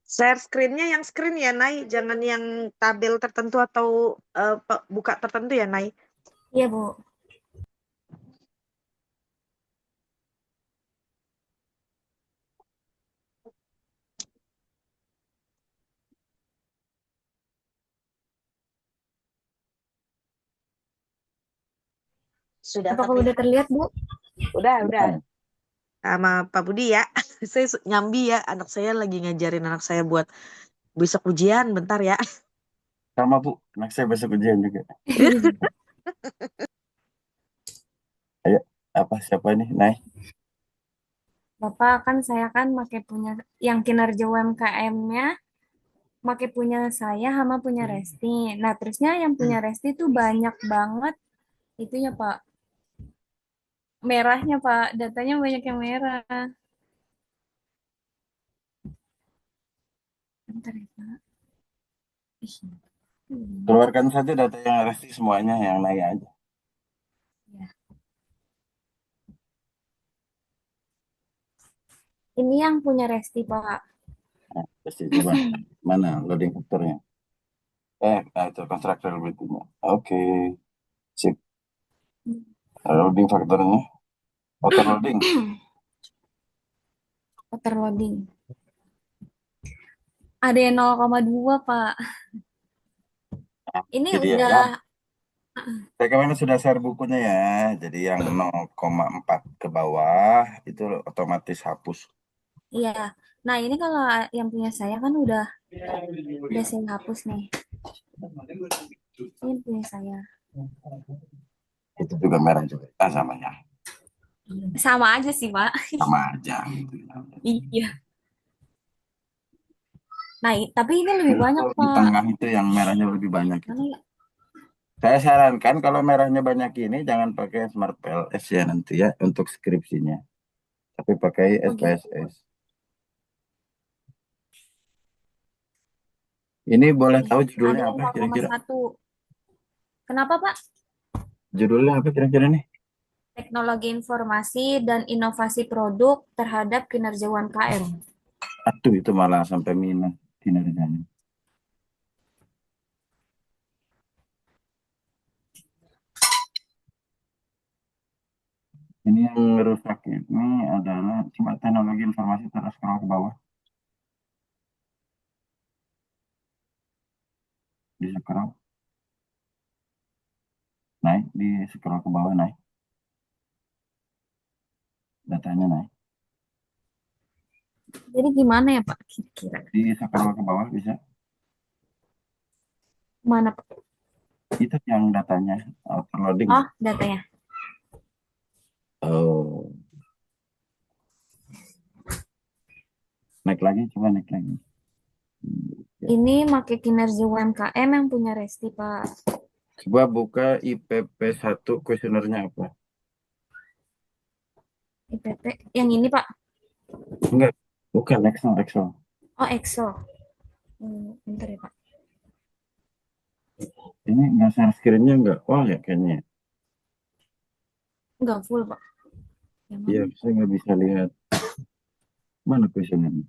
Share screen-nya yang screen ya, Nay. Jangan yang tabel tertentu atau buka tertentu ya, Nay. Iya, Bu. Sudah Apakah tapi udah terlihat, Bu? udah. Nah, Sama Pak Budi ya. Saya nyambi ya, anak saya lagi ngajarin anak saya buat besok ujian, bentar ya. sama Bu, anak saya besok ujian juga. Ayo, apa siapa ini? Naik. Bapak kan saya kan pakai punya yang kinerja UMKM-nya, pakai punya saya sama punya Resti. Nah, terusnya yang punya Resti tuh banyak banget itunya, Pak. Merahnya, Pak. Datanya banyak yang merah. Bentar ya, Pak. Ih, Keluarkan saja data yang resti semuanya yang naik aja. ya. Ini yang punya Resti, Pak. Nah, pasti coba mana loading faktornya? Itu constructor berikutnya. Oke, sip. Loading faktornya, auto loading. Overloading. Ada yang 0,2, Pak. Nah, Ini jadi ya, udah saya kemarin sudah share bukunya ya. Jadi yang 0,4 ke bawah itu otomatis hapus. iya. Nah, ini kalau yang punya saya kan udah saya hapus nih. Ini punya saya. Itu juga merah juga. Ah, samanya. Sama aja sih, Pak. Sama aja. Gitu. Iya. Nah, tapi ini lebih banyak, Untuk di Pak. tengah itu yang merahnya lebih banyak itu. Mana ya? Saya sarankan kalau merahnya banyak ini jangan pakai Smart PLS ya nanti ya untuk skripsinya. Tapi pakai Oh gitu. SPSS. Ini boleh Ih, tahu ada judulnya yang apa kira-kira? 0,1. Kenapa, Pak? Judulnya apa kira-kira nih? Teknologi informasi dan inovasi produk terhadap kinerja UMKM. Aduh, itu malah sampai minus kinerjanya. Ini yang rusak ini adalah cuma teknologi informasi terus scroll ke bawah. Di scroll, naik, di scroll ke bawah naik. Datanya naik. Jadi gimana ya, Pak? Kira-kira. Di scroll ke bawah bisa. Mana, Pak? Itu yang datanya overloading. Oh, datanya. Oh, naik lagi, coba naik lagi. Ya. Ini pakai kinerja UMKM yang punya Resti, Pak. Coba buka IPP 1 kuesionernya apa? IPP. Yang ini, Pak. Enggak, bukan Excel, Excel. Oh, EXO. Bentar ya, Pak. Ini nggak share screen-nya nggak? Oh ya kayaknya. Enggak full, Pak. Yang Iya, mana? saya nggak bisa lihat. Mana kuesionernya?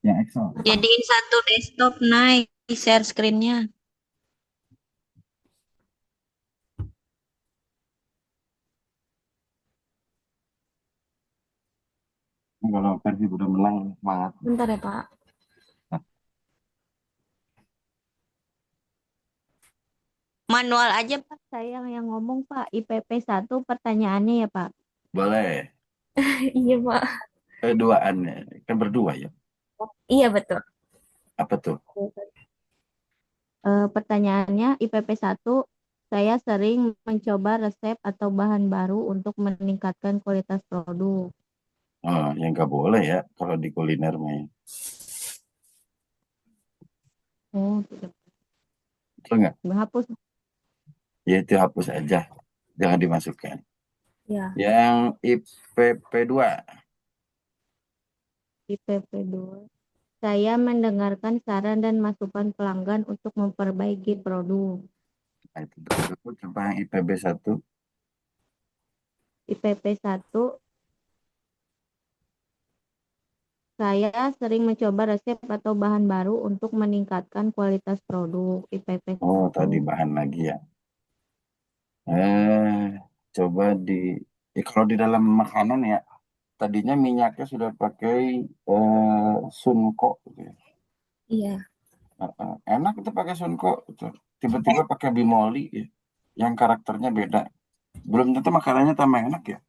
Yang Excel. Jadiin satu desktop naik share screen-nya. Ini kalau versi udah menang, semangat. Bentar ya, Pak. Manual aja Pak, saya yang ngomong Pak. IPP 1 pertanyaannya ya Pak. Boleh. Iya, Pak. Duaan ya. Kan berdua ya. Iya, betul. Apa tuh? Pertanyaannya IPP 1, saya sering mencoba resep atau bahan baru untuk meningkatkan kualitas produk. Oh, yang nggak boleh ya kalau di kuliner mah. Ya. Oh, tidak. Betul nggak? Hapus Ya itu hapus aja. Jangan dimasukkan. Ya. Yang IPP 2. IPP 2. Saya mendengarkan saran dan masukan pelanggan untuk memperbaiki produk. Nah, itu betul. Coba yang IPB 1. IPP 1, Saya sering mencoba resep atau bahan baru untuk meningkatkan kualitas produk. IPP Oh, tadi 1. bahan lagi ya. Eh, coba kalau di dalam makanan ya, tadinya minyaknya sudah pakai sunko gitu ya. Iya. Enak itu pakai sunko gitu. Tiba-tiba pakai bimoli ya, yang karakternya beda. Belum tentu makanannya tambah enak ya,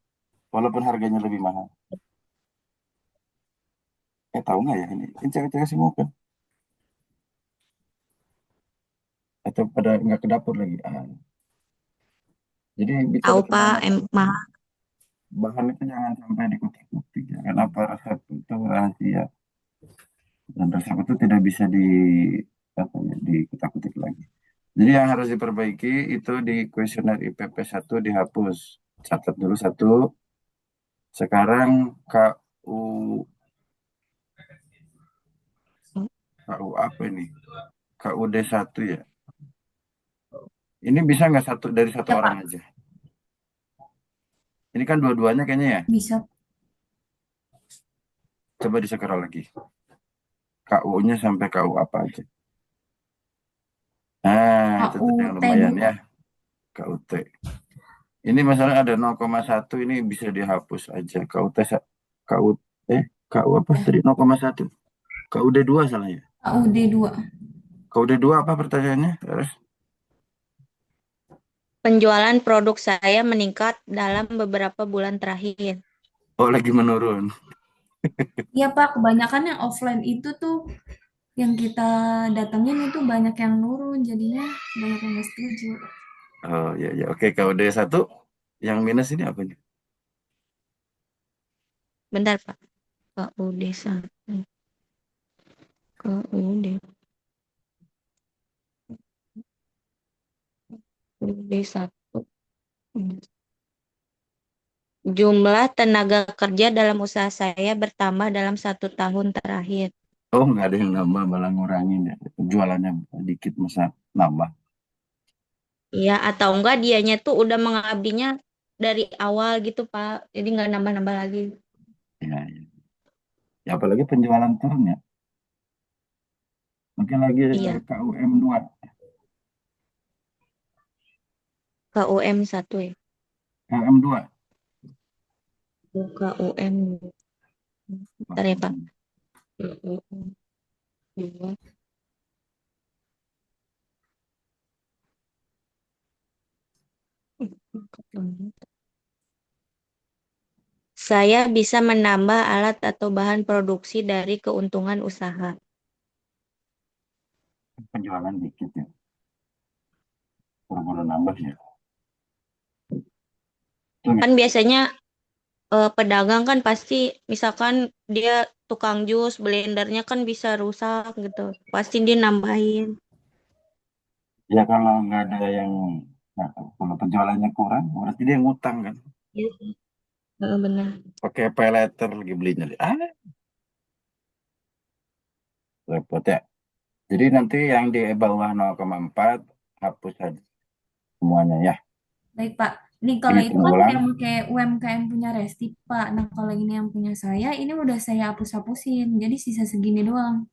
walaupun harganya lebih mahal. Tahu nggak ya ini? Ini cewek-cewek semua kan? Atau pada nggak ke dapur lagi? Jadi bicara Tahu tentang Pak, mahal. bahan itu jangan sampai dikutik-kutik ya. Kenapa resep itu rahasia dan resep itu tidak bisa dikutak-kutik lagi. Jadi yang harus diperbaiki itu di kuesioner IPP 1 dihapus. Catat dulu satu. Sekarang KU apa ini? KUD 1 ya. Ini bisa nggak satu dari satu Ya, orang Pak. aja? Ini kan dua-duanya kayaknya ya. Bisa. Coba di-scroll lagi. KU-nya sampai KU apa aja. Nah, itu tuh yang KUT lumayan dulu. ya. KUT. Ini masalah ada 0,1 ini bisa dihapus aja. KUT KU KU apa Ya. tadi 0,1. KUD 2 salah ya. KUD 2. KUD 2 apa pertanyaannya? Terus Penjualan produk saya meningkat dalam beberapa bulan terakhir. lagi menurun. Iya, Pak. Kebanyakan yang offline itu tuh yang kita datengin itu banyak yang nurun. Jadinya banyak yang nggak setuju. Oh ya ya. Oke, KUD 1 yang minus ini apa nih? Bentar Pak. KUD 1. KUD. KUD 1. Jumlah tenaga kerja dalam usaha saya bertambah dalam 1 tahun terakhir. Oh, nggak ada yang nambah, malah ngurangin ya. Jualannya dikit masa nambah. Iya, atau enggak dianya tuh udah mengabdinya dari awal gitu Pak. Jadi nggak nambah-nambah lagi. Ya, ya. Ya, apalagi penjualan turun ya. Mungkin lagi Iya, KUM 2. KUM 1 ya. KUM 2. KUM. Bentar ya Pak. KUM 2. Saya bisa menambah alat atau bahan produksi dari keuntungan usaha. Penjualan dikit ya. Buru-buru nambah ya. Kan biasanya pedagang kan pasti misalkan dia tukang jus, blendernya kan bisa rusak gitu. Pasti dia nambahin. Ya kalau nggak ada yang, nah, kalau penjualannya kurang, berarti dia ngutang kan. Iya sih. Benar. Pakai pay letter lagi belinya. Repot ya. Jadi nanti yang di bawah 0,4 hapus aja semuanya ya. Baik, Pak. Nih, kalau itu Dihitung kan ulang. yang pakai UMKM punya Resti, Pak. Nah, kalau ini yang punya saya, ini udah saya hapus-hapusin. Jadi sisa segini doang.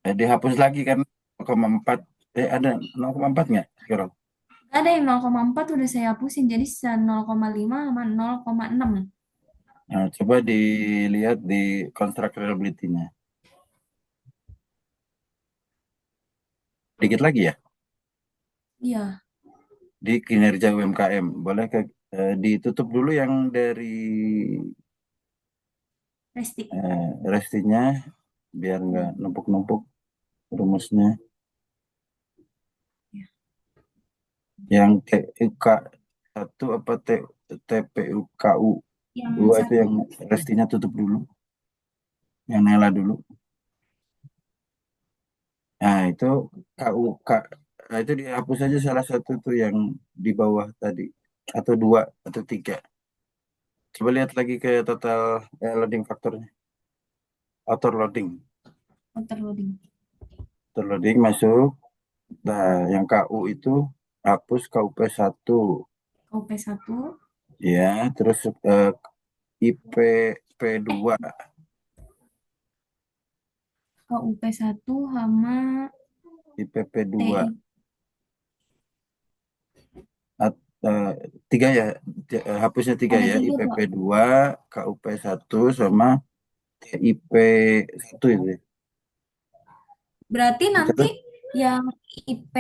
Dihapus lagi kan 0,4. Ada 0,4 nggak sekarang? Ada yang 0,4 udah saya hapusin. Jadi sisa 0,5 sama 0,6. Nah, coba dilihat di constructability-nya. Dikit lagi ya. Iya, Di kinerja UMKM. Boleh ditutup dulu yang dari Resti. restinya biar nggak numpuk-numpuk rumusnya. Ya. Yang TUK 1 apa TPUKU Yang 2 itu satu. yang restinya tutup dulu. Yang Nela dulu. Nah, itu KUK. Nah, itu dihapus aja salah satu tuh yang di bawah tadi. Atau 2 atau 3. Coba lihat lagi ke total loading faktornya. Auto loading. Overloading. Auto loading masuk. Nah, yang KU itu hapus KUP 1. KUP 1. Ya, terus IPP 2. KUP 1 sama IPP 2. TI. Eh, tiga ya, hapusnya 3 Ada ya, 3, IPP Pak. 2, KUP 1, sama IP 1 itu ya. Berarti nanti Terus, yang IP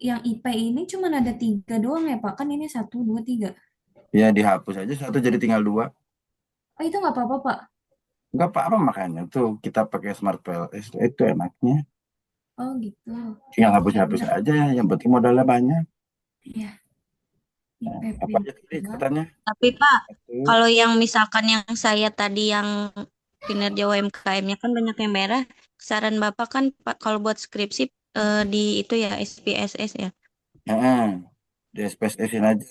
yang IP ini cuma ada 3 doang ya, Pak? Kan ini 1, 2, 3. ya dihapus aja satu jadi tinggal 2. Oh, itu nggak apa-apa, Pak. Nggak apa-apa, makanya tuh kita pakai Smart PLS itu enaknya. Oh, gitu. Tinggal Ya hapus-hapus udah. aja, yang penting modalnya banyak. Iya, Nah, IPP apa aja tadi 2. katanya? Tapi Pak, Satu. kalau yang misalkan yang saya tadi yang kinerja UMKM-nya kan banyak yang merah, saran Bapak kan Pak kalau buat skripsi di itu ya SPSS ya. Nah, di SPSS-in aja.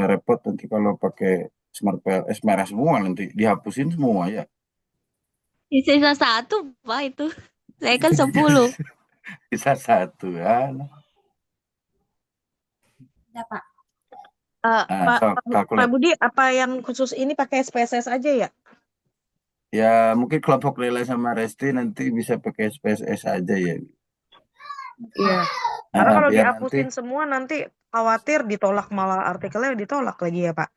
Repot nanti kalau pakai Smart PLS merah semua, nanti dihapusin semua ya. Sisa satu Pak itu. Saya kan Itu dia 10. bisa satu ya. Udah, Pak. Nah, Pak, so Pak kalkulat. Budi, apa yang khusus ini pakai SPSS aja ya? Ya mungkin kelompok Lila sama Resti nanti bisa pakai SPSS aja ya. Iya. Karena kalau Biar nanti, dihapusin semua nanti khawatir ditolak malah artikelnya ditolak lagi ya Pak.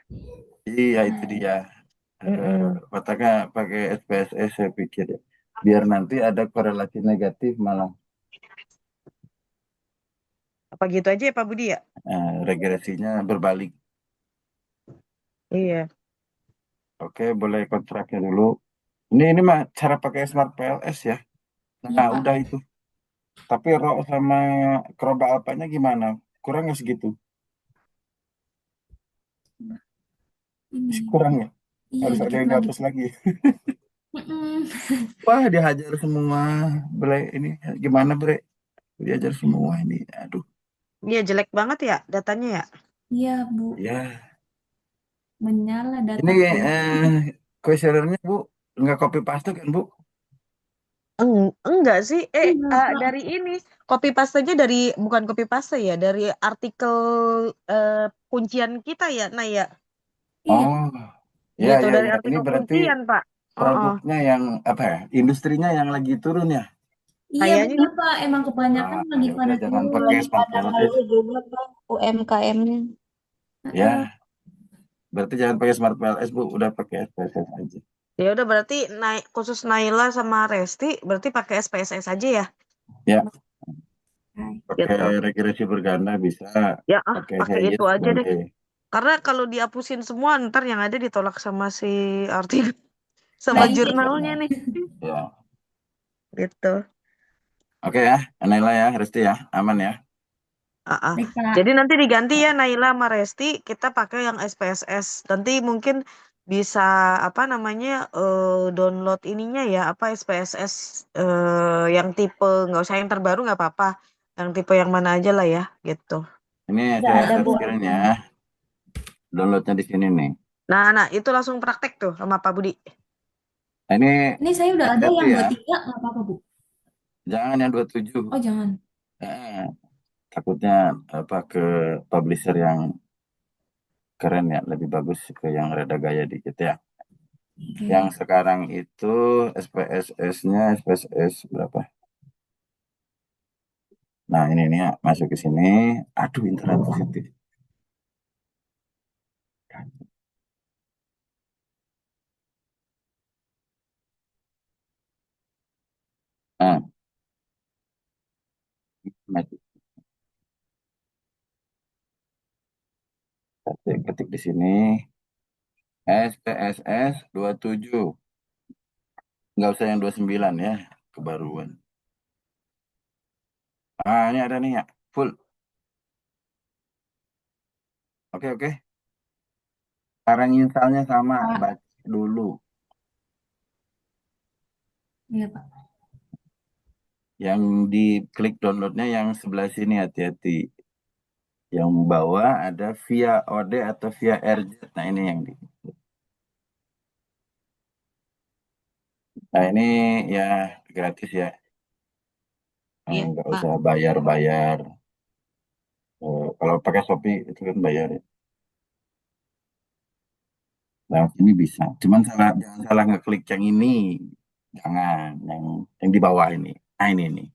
iya itu dia. Mm-mm. Katakan pakai SPSS saya pikir ya. Biar nanti ada korelasi negatif malah. Apa gitu aja ya Pak Budi ya? Regresinya berbalik. Iya. Oke, boleh kontraknya dulu. Ini mah cara pakai Smart PLS ya. Iya, Nah, Pak. udah itu. Tapi RO sama Kroba Alpanya gimana? Kurang nggak segitu? Masih Ini. kurang ya? Iya, Harus ada dikit yang lagi. dihapus lagi. Mm-mm. Wah, dihajar semua. Bre, ini gimana, Bre? Diajar semua ini. Aduh. Iya jelek banget ya datanya ya. Iya, Bu. Ya, Menyala ini dataku. kuesionernya, Bu, nggak copy paste kan, Bu? Enggak sih. Enggak, Pak. Dari ini copy paste aja dari bukan copy paste ya dari artikel eh, kuncian kita ya. Nah ya Iya, Oh, ya, gitu ya, dari ya. Ini artikel berarti kuncian Pak. Oh, produknya yang apa ya? Industrinya yang lagi turun ya? iya kayaknya benar, gitu. Pak. Emang kebanyakan lagi Ya udah pada jangan turun. pakai Lagi Smart pada PLS. ngeluh juga Pak UMKM-nya. Heeh. Ya, berarti jangan pakai Smart PLS, Bu. Udah pakai SPSS aja. Ya udah berarti naik khusus Naila sama Resti berarti pakai SPSS aja ya. Ya, Hai. pakai Gitu. regresi berganda bisa. Ya Pakai pakai itu Hayes aja deh. boleh. Karena kalau dihapusin semua ntar yang ada ditolak sama si artikel sama Nah, Nah, ini jurnalnya judulnya. nih. Ya. Gitu. Oke ya, Naila ya, Resti ya, aman ya. Ah, ah. baik, Pak. Jadi nanti diganti ya Naila sama Resti kita pakai yang SPSS. Nanti mungkin bisa apa namanya download ininya ya apa SPSS yang tipe nggak usah yang terbaru nggak apa-apa. Yang tipe yang mana aja lah ya gitu. Ini Udah saya ada Bu. sharing ya, downloadnya di sini nih. Nah itu langsung praktek tuh sama Pak Budi. Nah, ini Ini saya udah ada hati-hati yang ya, 23, nggak apa-apa, Bu. jangan yang 27. Oh, jangan. Eh, takutnya apa ke publisher yang keren ya, lebih bagus ke yang rada gaya dikit ya. Yang Oke. sekarang itu SPSS-nya SPSS berapa? Nah, ini nih ya, masuk ke sini. Aduh, internet positif. Nah, maju. Ketik di sini SPSS 27. Nggak usah yang 29 ya, kebaruan. Ini ada nih ya, full. Oke, oke. Cara installnya sama, Pak. baca dulu. Iya, Pak. Yang diklik downloadnya yang sebelah sini, hati-hati. Yang bawah ada via OD atau via RZ. Nah, ini yang di. Nah, ini ya gratis ya. Iya Nggak Pak. usah bayar-bayar. Kalau pakai Shopee itu kan bayar ya. Nah, ini bisa. Cuman jangan salah ngeklik yang ini. Jangan, yang di bawah ini. Nah, ini nih.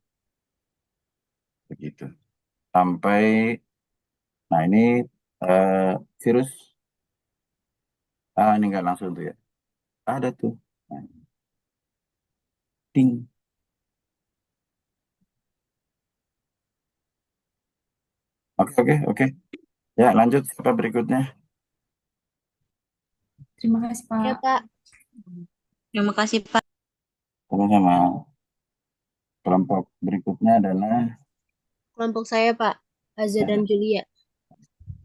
Begitu. Sampai, nah ini eh, virus, ini nggak langsung tuh ya. Ada tuh. Nah, ting. Oke, oke, oke. Ya, lanjut. Siapa berikutnya? Terima kasih, Ya, Pak. Pak. Terima kasih, Pak. Sama-sama. Kelompok berikutnya adalah, Kelompok saya, Pak. Azza dan Julia.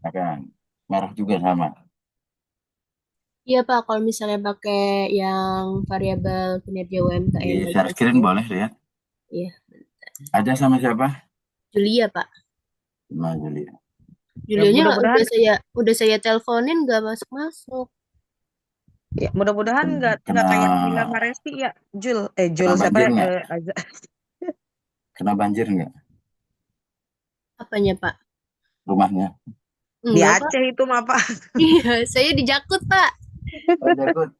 akan merah juga sama. Iya, Pak. Kalau misalnya pakai yang variabel kinerja Di UMKM share bagian screen saya. boleh lihat. Iya, Aja sama siapa? Julia, Pak. Sama Julia. Ya Julianya mudah-mudahan udah saya teleponin nggak masuk-masuk. ya mudah-mudahan nggak Kena, kayak Nila Maresti ya. Jul kena siapa banjir ya? nggak? Aza. Kena banjir nggak Apanya, Pak? rumahnya? Di Enggak, Pak. Aceh itu mah Pak. Iya, saya di Jakut, Pak. Oh, Jakut.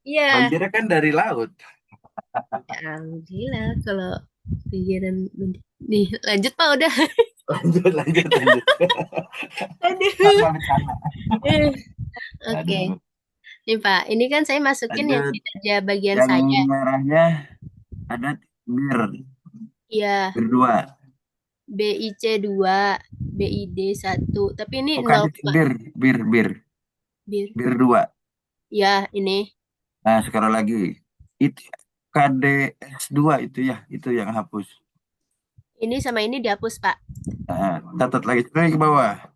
Iya. Banjirnya kan dari laut. Ya, alhamdulillah kalau pikiran nih lanjut, Pak, udah. Lanjut, lanjut, lanjut. Aduh. Sama bercanda. Eh, Oke. Aduh. Nih, Pak. Ini kan saya masukin yang Lanjut. kinerja bagian Yang saya. merahnya ada Iya, berdua. BIC 2, BID 1. Tapi ini Bukan 0, Pak. bir dua. Ya, ini. Nah, sekarang lagi. Itu KDS 2 itu ya, itu yang hapus. Ini sama ini dihapus, Pak. Nah, catat lagi ke bawah.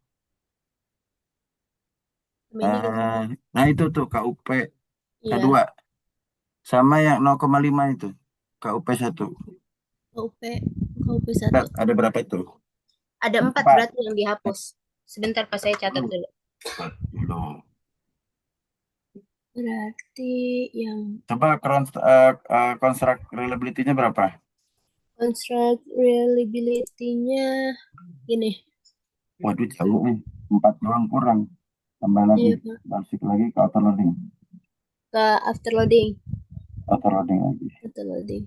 Sama ini gimana? Nah, itu tuh KUP Iya, K2 sama yang 0,5 itu KUP 1. KUP, KUP 1. Ada berapa itu? Ada 4 Empat. berarti yang dihapus. Sebentar, Pak, saya catat dulu. Dulu. Berarti yang Coba construct reliability-nya berapa? construct reliability-nya gini. Waduh, jauh nih. 4 doang kurang. Tambah lagi. Iya, Pak. Balik lagi ke auto loading. Ke after loading. Auto loading lagi. After loading.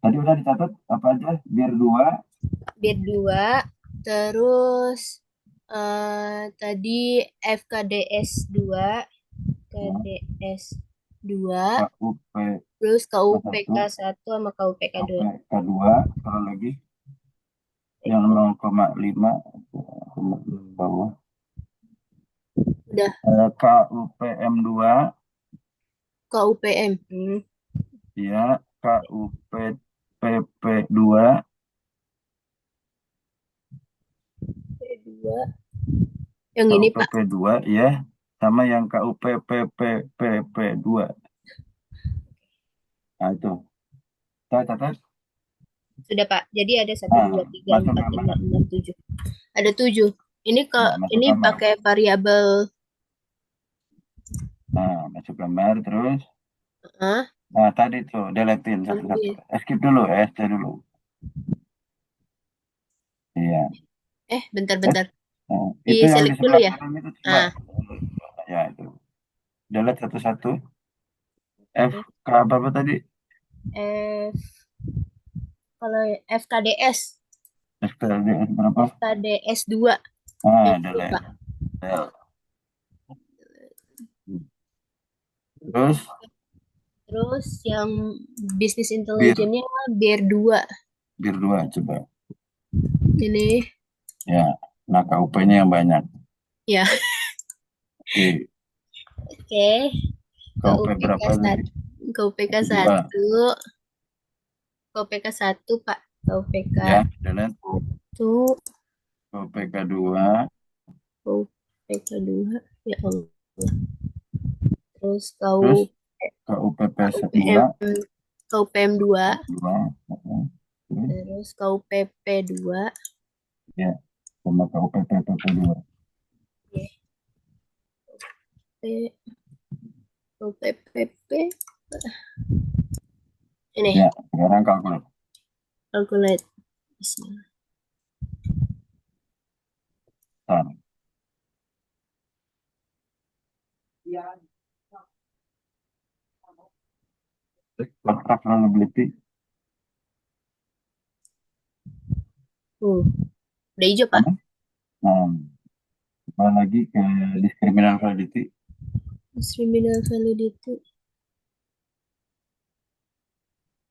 Tadi udah dicatat apa aja? Bir 2, Bir 2, terus tadi FKDS 2, KDS 2, KUP terus KUPK 1, 1 sama KUPK 2. K2, kalau lagi yang 0,5 bawah. Udah, KUPM 2, KUPM. ya, KUPPP 2, P2. Yang ini, Pak. KUPP 2, ya, sama yang KUPPPP 2. Nah, itu. Saya catat. Sudah, Pak. Jadi ada 1, Nah, 2, 3, masuk 4, 5, kamar. 6, 7. Ada 7. Ini Nah, masuk ini kamar. pakai variabel Nah, masuk kamar terus. ah, Nah, tadi tuh deletin satu-satu. ambil. Skip dulu, SC dulu. Iya. Bentar-bentar. Nah, Di itu yang di select dulu sebelah ya. kanan itu coba. Ah, Ya, itu. Delete satu-satu. F, oke. K berapa tadi? F kalau FKDS, FKDS berapa? FKDS 2 Ah, yang itu, delete. Pak. Del. Terus, Terus yang business bir, intelligence-nya BIR 2. bir 2 coba. Ini Ya, nah KUP-nya yang banyak. ya. Oke, Oke. KUP KUPK berapa tadi? 1. KUPK 2. 1. KUPK 1, Pak. KUPK Ya, delete. 1. KUPK 2. KUPK 2. Ya Allah. Terus Terus KUPP 2. KUPM 2. 2. Terus KUPP 2. Ya, sama KUPPP 2. KUPPP. Ini, Ya, sekarang kalkulasi. calculate. Bismillah. Kontrak vulnerability. Udah hijau, Pak. Sama. Nah, kembali lagi ke discriminant validity. Discriminant validity.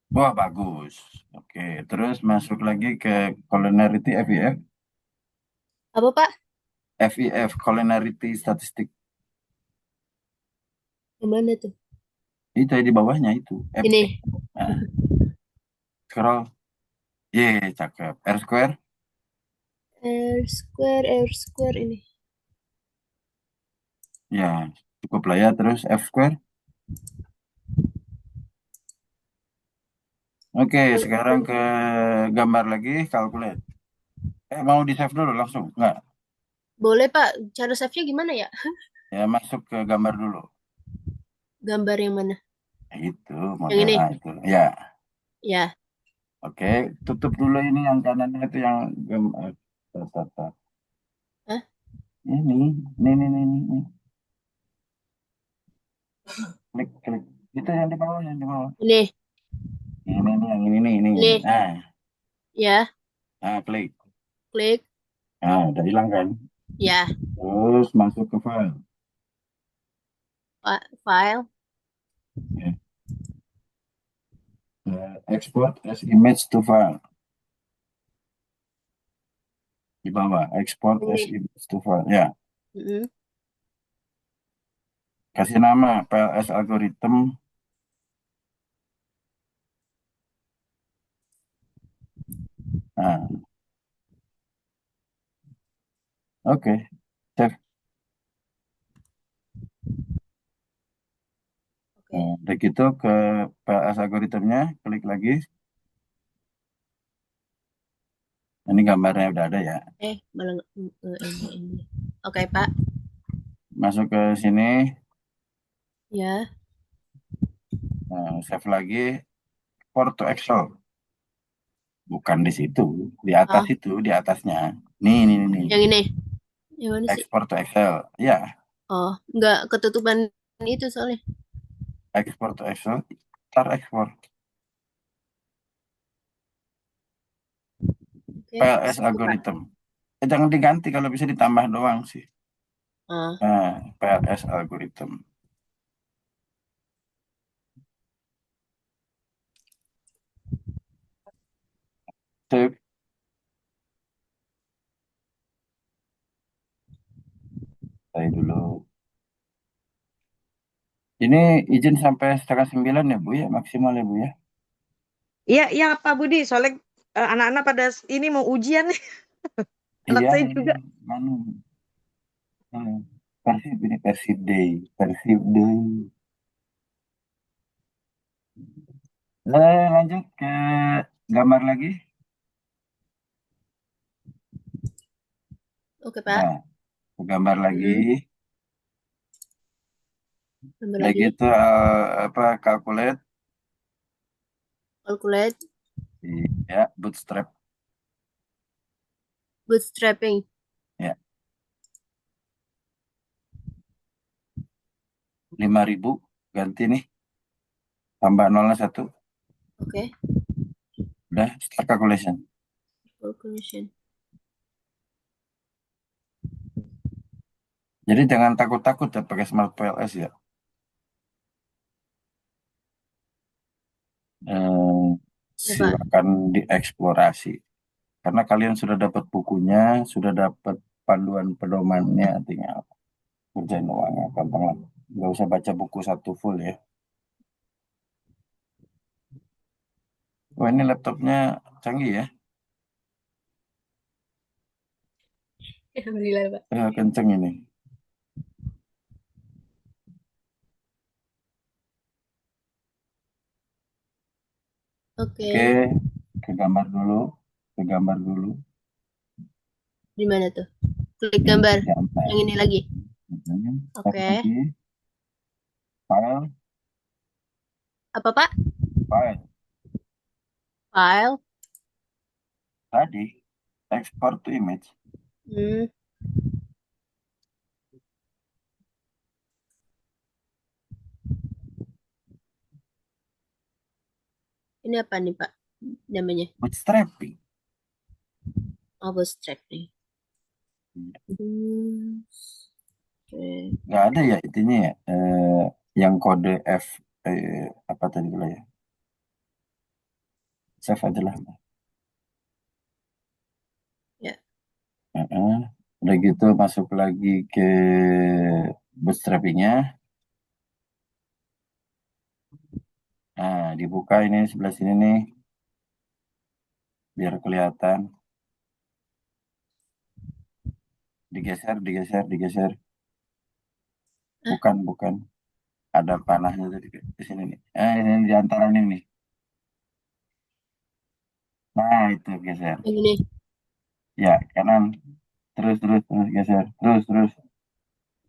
Wah, bagus. Oke, terus masuk lagi ke culinarity FIF. Apa, Pak? FIF, culinarity statistik. Yang mana tuh? Itu di bawahnya itu. Ini. Nah, scroll. Cakep. R square. R square ini. Ya, cukup lah ya. Terus F square. Oke, sekarang ke gambar lagi, calculate. Mau di save dulu langsung? Enggak. Boleh, Pak. Cara save-nya gimana ya? Ya, masuk ke gambar dulu. Gambar yang mana? Itu model Yang ini? itu. Ya, Ya. oke. Tutup dulu ini yang kanannya itu yang Hah? ini. Klik. Itu yang di bawah, yang di bawah. Ini. Ini nih, yang ini. Ini. Ya. Klik. Klik. Udah hilang kan? Ya. Terus masuk ke file. File. Ya. Export as image to file. Di bawah, export as Ini. image to file. Ya. Mm-mm. Kasih nama PLS algorithm. Nah, oke. Save. Oke. Udah gitu ke PLS algoritmnya, klik lagi. Ini gambarnya udah ada ya. Malah ini. Oke, Pak. Masuk ke sini, Ya. save lagi, export to Excel. Bukan di situ, di atas itu, di atasnya. Nih. Yang ini. Yang mana sih? Export to Excel. Ya, Oh, nggak ketutupan itu soalnya. export to Excel. Ntar export. Oke. PLS Pak. algorithm. Jangan diganti, kalau bisa ditambah doang sih. Oh. PLS algorithm. Save. Saya dulu. Ini izin sampai 8:30 ya Bu ya, maksimal ya Bu ya. Iya Pak Budi, soalnya anak-anak pada ini mau ujian nih. Anak Iya, saya ini juga. Persib ini Persib Day. Lanjut ke gambar lagi. Oke, Pak. Nah, ke gambar lagi. Gambar Udah lagi. gitu calculate. Calculate. Ya, bootstrap. Bootstrapping. Ya. 5.000 ganti nih. Tambah 0-1. Oke. Udah, start calculation. Calculation. Jadi jangan takut-takut ya pakai Smart PLS ya. Silakan dieksplorasi. Karena kalian sudah dapat bukunya, sudah dapat panduan pedomannya, tinggal kerjain uangnya, gampang lah. Nggak usah baca buku satu full ya. Wah, ini laptopnya canggih ya. Alhamdulillah, Pak. Kenceng ini. Oke. Oke, ke gambar dulu. Di mana tuh? Klik gambar. Gambar. Yang ini lagi. Save Oke. lagi. File. Apa, Pak? File. File. Tadi, export to image. Ini apa nih Pak namanya? Bootstrapping. Oh, bootstrap nih. Oke. Nggak ada ya intinya ya. Yang kode F apa tadi lah ya. Save aja lah. Ya. Udah gitu masuk lagi ke bootstrappingnya. Nah, dibuka ini sebelah sini nih. Biar kelihatan. Digeser, digeser, digeser. Bukan. Ada panahnya tadi di sini nih. Ini di antara ini nih. Nah, itu geser. Yang ini. Ya, kanan. Terus geser. Terus.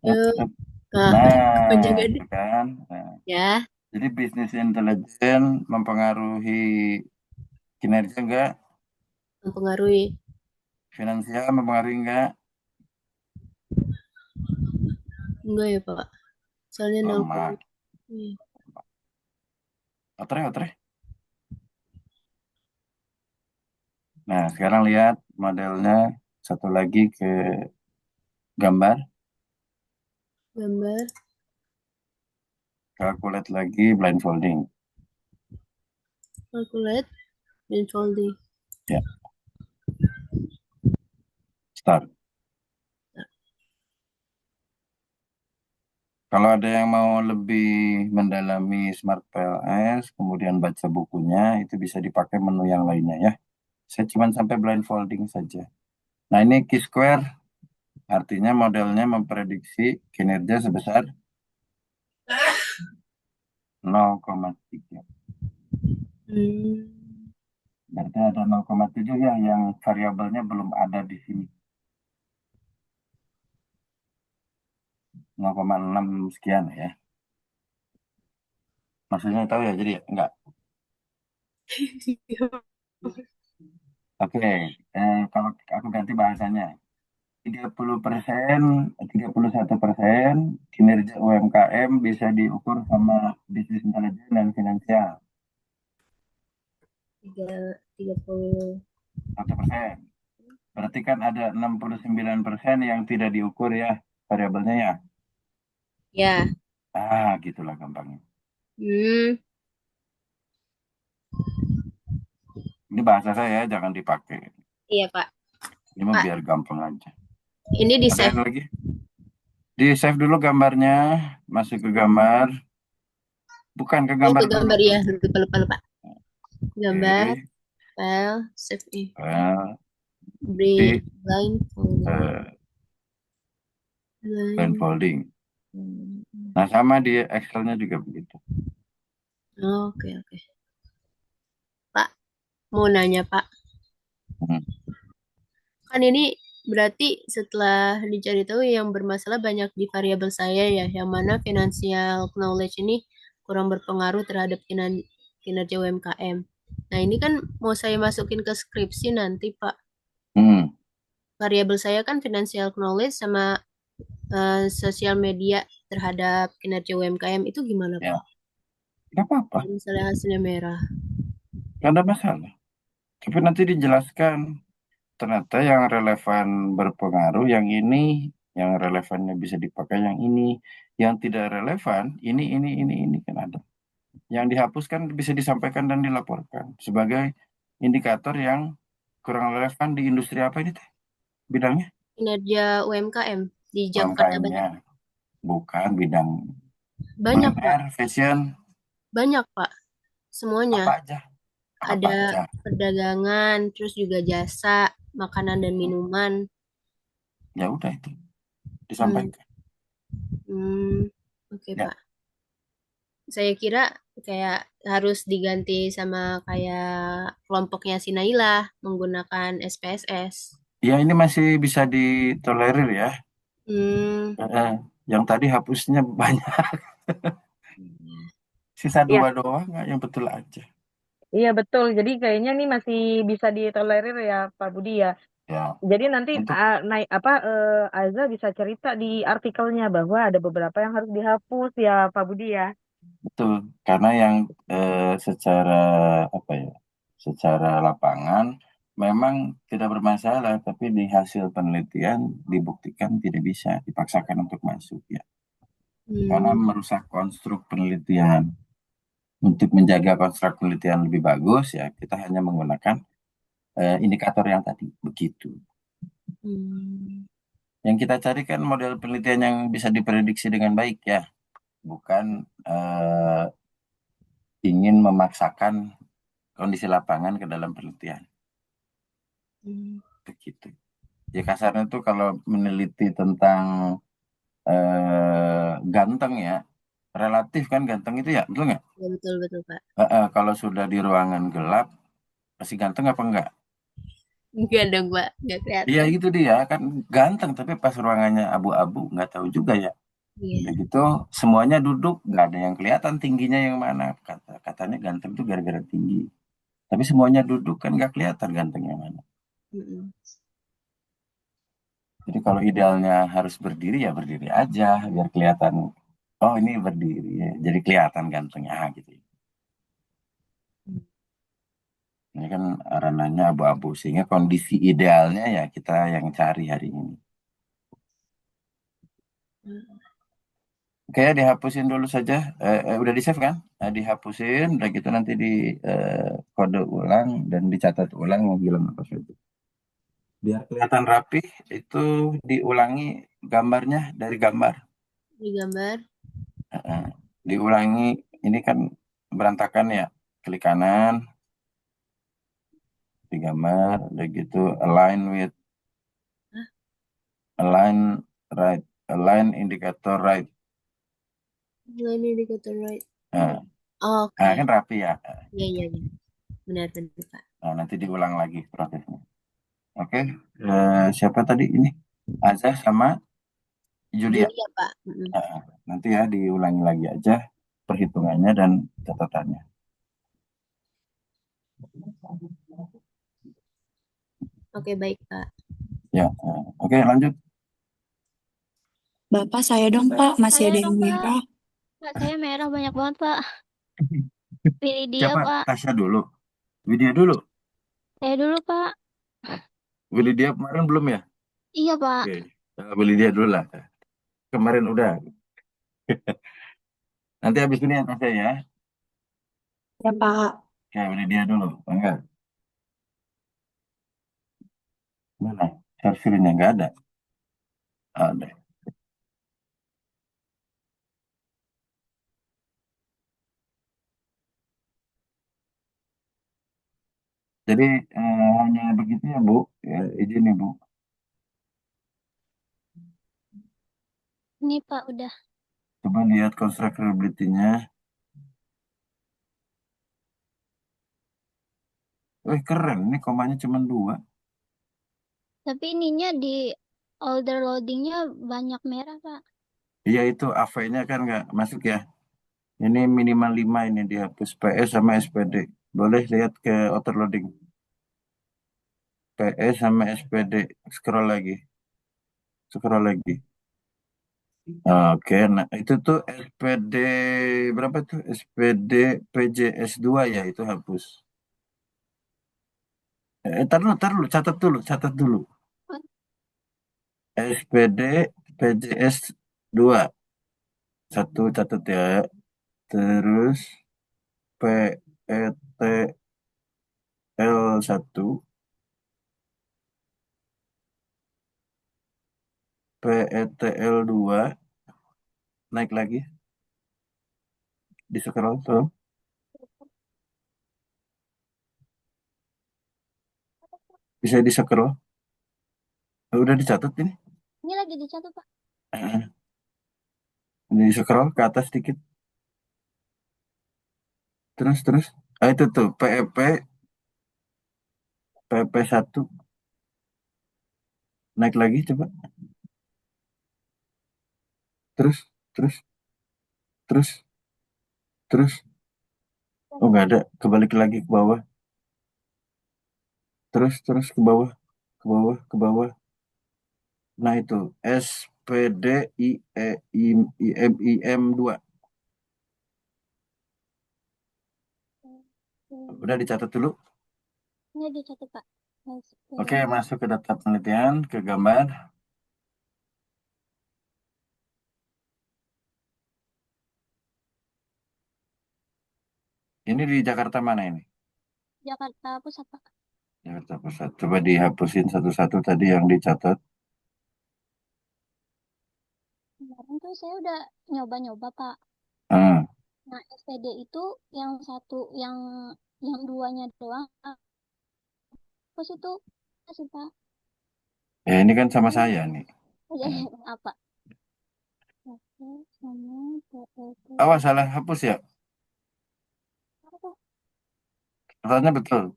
Yuk. Nah, Penjaga itu kan. Nah, ya. jadi bisnis intelijen mempengaruhi kinerja enggak? Mempengaruhi. Finansial mempengaruhi enggak? Enggak ya Pak. Soalnya Lemah. 0. Otre. Nah, sekarang lihat modelnya satu lagi ke gambar. Calculate lagi blindfolding. Calculate blindfolding. Ya. Start. Kalau ada yang mau lebih mendalami Smart PLS, kemudian baca bukunya, itu bisa dipakai menu yang lainnya ya. Saya cuma sampai blindfolding saja. Nah, ini Q-square, artinya modelnya memprediksi kinerja sebesar 0,3. Berarti ada 0,7 ya yang variabelnya belum ada di sini. 0,6 sekian ya. Maksudnya tahu ya, jadi enggak. Oke, kalau aku ganti bahasanya. 31% kinerja UMKM bisa diukur sama bisnis intelijen dan finansial. 30. 1%. Berarti kan ada 69% yang tidak diukur ya variabelnya ya. Ya. Gitulah gampangnya. Ini bahasa saya, jangan dipakai. Iya Pak. Ini mah biar gampang aja. Ini di Ada save. yang lagi? Di save dulu gambarnya, masuk ke gambar. Bukan ke gambar Ke gambar dulu. ya, lupa. Gambar, Oke. file, save ini. Di Blindfolding. blindfolding. Nah, sama di Excel-nya juga begitu. Oke. Pak, mau nanya Pak. Kan ini berarti setelah dicari tahu yang bermasalah banyak di variabel saya ya, yang mana financial knowledge ini kurang berpengaruh terhadap kinerja UMKM. Nah, ini kan mau saya masukin ke skripsi nanti, Pak. Variabel saya kan financial knowledge sama sosial media terhadap kinerja UMKM itu gimana, Pak? Ya. Nggak apa-apa. Misalnya hasilnya merah. Nggak ada masalah. Tapi nanti dijelaskan. Ternyata yang relevan berpengaruh yang ini, yang relevannya bisa dipakai yang ini, yang tidak relevan ini kan ada. Yang dihapuskan bisa disampaikan dan dilaporkan sebagai indikator yang kurang relevan di industri apa ini teh? Bidangnya? Kinerja UMKM di Jakarta banyak. UMKM-nya, bukan bidang Banyak, Pak. kuliner, fashion. Banyak, Pak. Semuanya. Apa aja? Ada perdagangan, terus juga jasa, makanan dan minuman. Ya udah itu disampaikan. Oke, Pak. Saya kira kayak harus diganti sama kayak kelompoknya si Naila menggunakan SPSS. Ya ini masih bisa ditolerir ya. Yang tadi hapusnya banyak. Sisa 2 doang yang betul aja. Iya betul. Jadi kayaknya nih masih bisa ditolerir ya Pak Budi ya. Jadi nanti Aza bisa cerita di artikelnya bahwa ada beberapa yang harus dihapus ya Pak Budi ya. Betul, karena yang secara apa ya, secara lapangan memang tidak bermasalah, tapi di hasil penelitian dibuktikan tidak bisa dipaksakan untuk masuk ya, karena Hmm. merusak konstruk penelitian. Untuk menjaga konstruk penelitian lebih bagus ya, kita hanya menggunakan indikator yang tadi begitu. Hmm. Yang kita cari kan model penelitian yang bisa diprediksi dengan baik ya, bukan ingin memaksakan kondisi lapangan ke dalam penelitian. Hmm. Begitu. Ya kasarnya tuh kalau meneliti tentang ganteng ya, relatif kan ganteng itu ya, betul nggak? Ya, betul betul Pak. Kalau sudah di ruangan gelap, masih ganteng apa enggak? Enggak dong Pak, nggak Iya kelihatan. itu dia kan ganteng, tapi pas ruangannya abu-abu nggak tahu juga ya. Udah Iya. gitu semuanya duduk, nggak ada yang kelihatan tingginya yang mana. Katanya ganteng tuh gara-gara tinggi. Tapi semuanya duduk kan nggak kelihatan ganteng yang mana. Mm-mm. Jadi kalau idealnya harus berdiri ya berdiri aja biar kelihatan. Oh ini berdiri ya. Jadi kelihatan gantengnya gitu. Ini kan ranahnya abu-abu sehingga kondisi idealnya ya kita yang cari hari ini. Oke, dihapusin dulu saja. Udah di save kan? Dihapusin, udah gitu nanti di kode ulang dan dicatat ulang yang bilang apa saja. Biar kelihatan rapi, itu diulangi gambarnya dari gambar. Di gambar. Eh, Diulangi, ini kan berantakan ya. Klik kanan, di gambar, udah gitu align with, Hah? align right, align indicator right. Line indicator right. Nah, Oke. kan rapi ya. Iya iya iya. Benar benar Pak. Nah, nanti diulang lagi prosesnya. Oke, siapa tadi ini? Azah sama Julia. Julia Pak. Mm-mm. Nanti ya diulangi lagi aja perhitungannya dan catatannya. Oke baik Pak. Ya, oke lanjut. Bapak saya dong Pak, masih Saya ada dong, yang Pak. merah. Pak, saya merah banyak banget, Pak. Pilih dia, Siapa? Pak. Tasya dulu. Widya dulu. Saya dulu, Pak. Widya kemarin belum ya? Iya, Pak. Oke. Widya dulu lah. Kemarin udah. Nanti habis ini yang Tasya ya. Ya Pak. Oke, Widya dulu. Enggak. Mana? Share screen-nya nggak ada. Ada. Jadi hanya begitu ya Bu. Ya, izin nih Bu. Ini, Pak, udah. Coba lihat constructability-nya. Keren. Ini komanya cuma 2. Tapi ininya di order loadingnya banyak merah, Pak. Iya itu AV-nya kan nggak masuk ya. Ini minimal 5 ini dihapus PS sama SPD. Boleh lihat ke overloading. PS sama SPD. Scroll lagi. Scroll lagi. Oke, nah itu tuh SPD berapa tuh? SPD PJS2 ya itu hapus. Tar dulu, catat dulu. SPD PJS2. Satu catat ya. Terus PETL1, PETL2, naik lagi, di scroll tuh. Bisa di scroll. Udah dicatat ini. Ini lagi dicatat, Pak. Eh, Di scroll ke atas dikit. Terus. Itu tuh PP1. Naik lagi coba. Terus, terus, terus, terus. Oh nggak ada. Kebalik lagi ke bawah. Terus ke bawah, ke bawah, ke bawah. Nah itu SPD IM IM 2. Udah dicatat dulu. Ini dicatat Pak. Oke, masuk ke daftar penelitian, ke gambar. Ini di Jakarta mana ini? Jakarta Pusat Pak. Jakarta Pusat. Coba dihapusin satu-satu tadi yang dicatat. Kemarin tuh saya udah nyoba-nyoba Pak. Hmm. Nah SPD itu yang satu yang duanya doang. Terus itu sih Pak. Ya ini kan sama saya nih. Ya, apa? Oke, sama PET. Awas salah hapus ya. Katanya betul.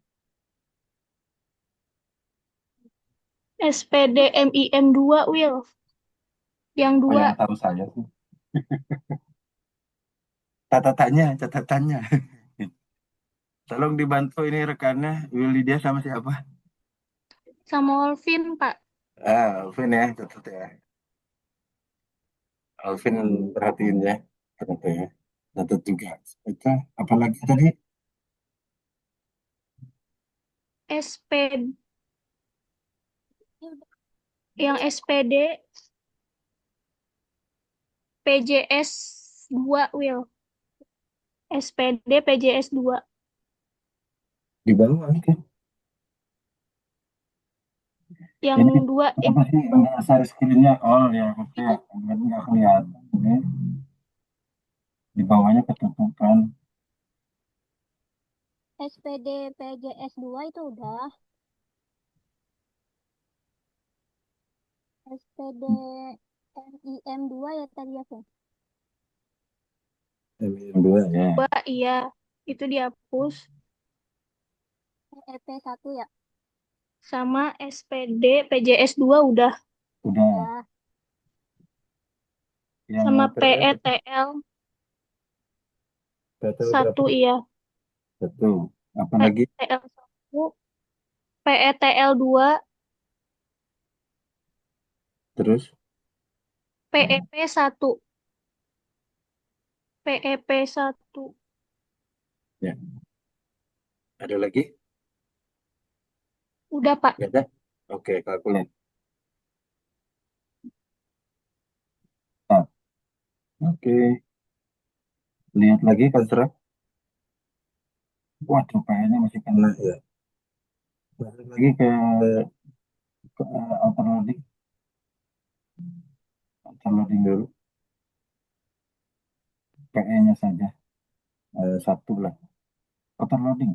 SPD MIM 2 Will. Yang Oh, dua yang tahu saya sih. Catatannya. Tolong dibantu ini rekannya, Willy dia sama siapa? sama Olvin Pak. Alvin ya, catat ya. Alvin perhatiin ya, catat ya. Catat juga. Itu apalagi tadi? SPD yang SPD PJS 2 Will. SPD PJS 2. Di bawah itu. Yang Ini dua apa sih share screen-nya all ya, oke, nggak kelihatan. Ini di bawahnya ketutupan. SPD PJS 2 itu udah. SPD MIM 2 ya tadi ya Pak. Dua ya. Dua iya, itu dihapus. EP 1 ya. Sama SPD PJS 2 udah. Udah. Udah. Yang Sama PET PETL berapa? 1 iya. Satu. Apa lagi? PETL 1, PETL 2, Terus PEP 1. PEP 1. ya. Ada lagi? Udah Pak. Nggak ada? Oke, kalkulin. Nah, oke. Lihat lagi konstruk. Waduh, kayaknya masih kena ya. Balik lagi ke outer loading. Outer loading dulu. PE-nya saja. Satu lah. Outer loading.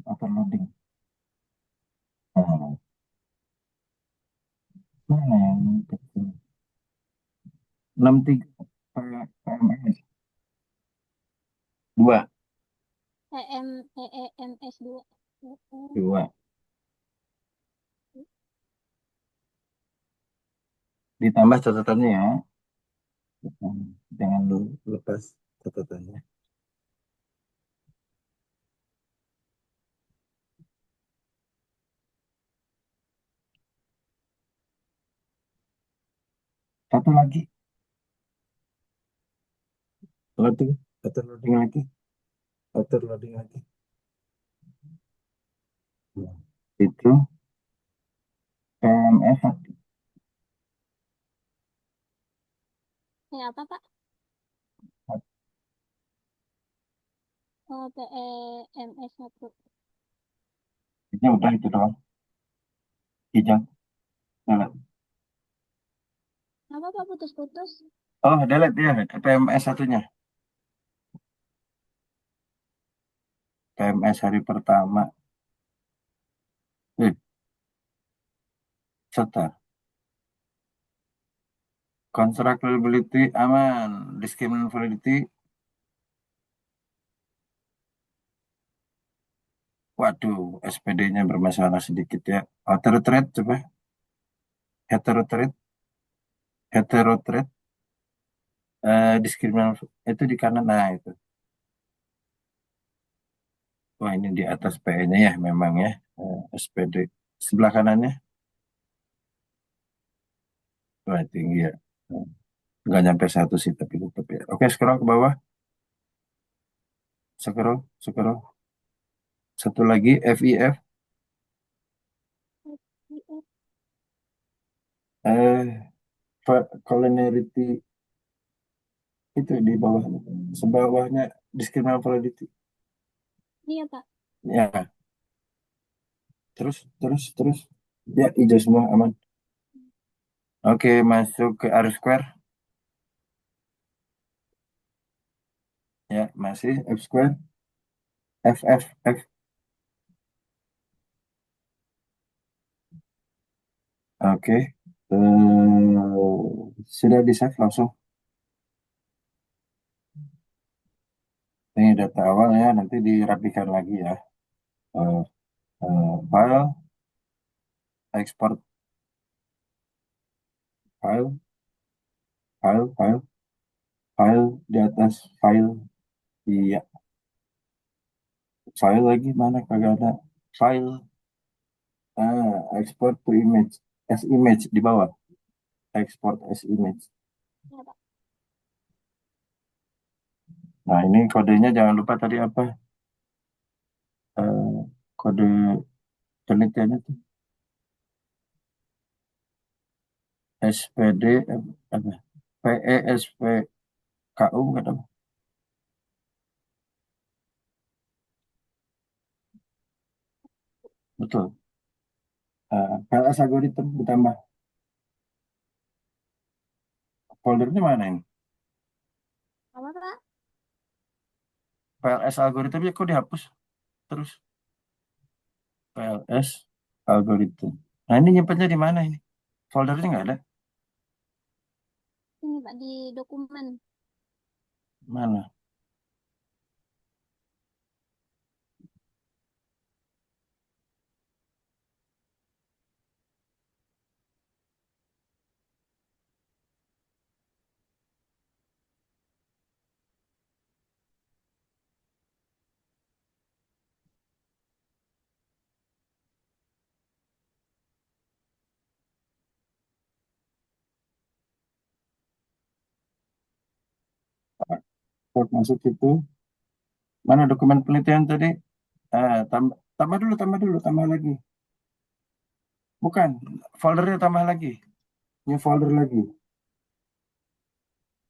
Nah, mana yang kecil? 63 PMS. 2. EEMS 2. 2. Ditambah catatannya ya. Jangan lepas catatannya. Satu lagi. Loading. Outer loading lagi. Nah, itu PMS 1. Apa Pak? Oh, PEMS 1. Ini udah itu doang. Hijau. Delete. Apa Pak putus-putus? Oh, delete ya. PMS satunya. PMS hari pertama. Setar. Contract liability aman. Discriminant validity. Waduh, SPD-nya bermasalah sedikit ya. Heterotrade coba. Heterotrade. Discriminant itu di kanan. Nah, itu. Wah, ini di atas PE-nya ya memang ya. SPD. Sebelah kanannya. Wah, tinggi ya. Nggak nyampe 1 sih, tapi tetap ya. Oke, scroll ke bawah. Scroll. Satu lagi FIF. Culinarity itu di bawah, sebawahnya discriminant validity. Iya, Pak. Ya, terus. Ya, hijau semua aman. Oke, masuk ke R square. Ya, masih F square. F. Oke. Sudah di save langsung. Ini data awal ya, nanti dirapikan lagi ya. Eh, File, export file, file di atas file. Iya, file lagi mana kagak ada. File, export to image, as image di bawah. Export as image. Iya, Pak. Nah, ini kodenya jangan lupa tadi apa? Eh, Kode penelitiannya tuh SPD apa? PESPKU nggak tahu. Betul. PLS algorithm ditambah. Foldernya mana ini? Apa, Pak? PLS algoritmnya kok dihapus terus? PLS algorithm. Nah, ini nyimpennya di mana ini? Foldernya nggak ada. Ini, Pak, di dokumen. Mana? Kok masuk itu? Mana dokumen penelitian tadi? Tambah lagi. Bukan, foldernya tambah lagi. New folder lagi.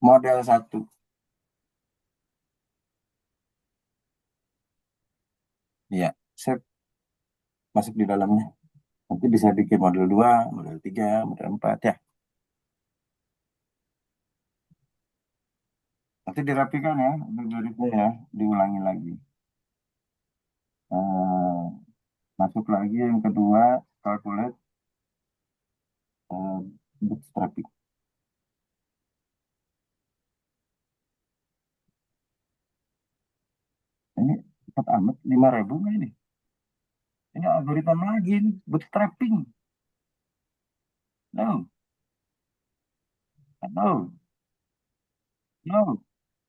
Model 1. Iya, save, masuk di dalamnya. Nanti bisa bikin model 2, model 3, model 4 ya. Nanti dirapikan ya, algoritmnya ya, diulangi lagi. Eh, Masuk lagi yang kedua, calculate bootstrapping. Ini cepat amat, 5.000 nggak ini? Ini algoritma lagi, ini bootstrapping. No, no, no.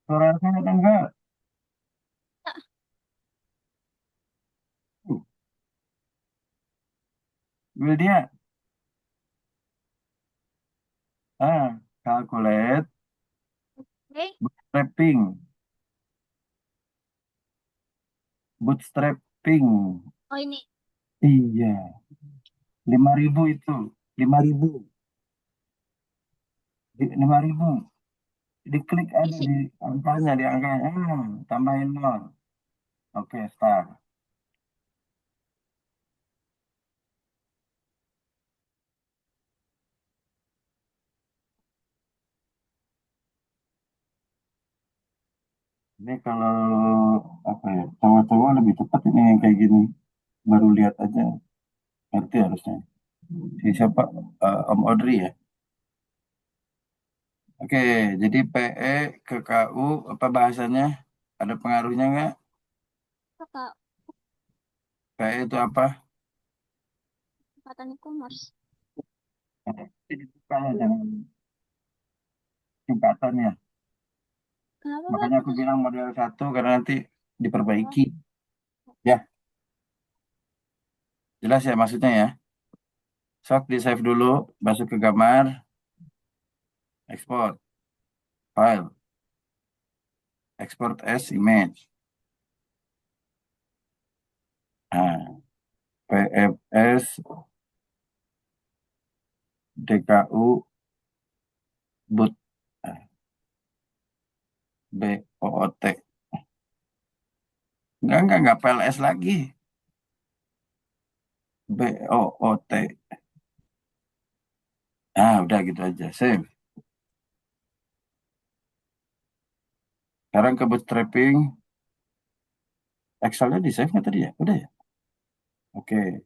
Suara saya ada enggak? Uh, Wildia, calculate Oke. bootstrapping. Bootstrapping. Oh, ini. Iya, 5.000 itu. 5.000. 5.000. Diklik aja Isi. di angkanya, di angkanya. Tambahin 0. Oke, start. Ini kalau apa ya, cowok-cowok lebih cepat ini yang kayak gini. Baru lihat aja, ngerti harusnya. Si siapa? Om Audrey ya. Oke, jadi PE ke KU apa bahasanya? Ada pengaruhnya nggak? Kakak, PE itu apa? kesempatan e-commerce. Jadi bukan, jangan singkatan ya. Kenapa, Pak? Makanya aku bilang model 1 karena nanti Oh, diperbaiki. Ya, jelas ya maksudnya ya. Sok di save dulu, masuk ke gambar, export, file, export as image. PFS DKU BUT BOOT. Enggak PLS lagi. BOOT. Udah gitu aja. Save. Sekarang ke bootstrapping. Excelnya di save nggak tadi ya? Udah ya? Oke.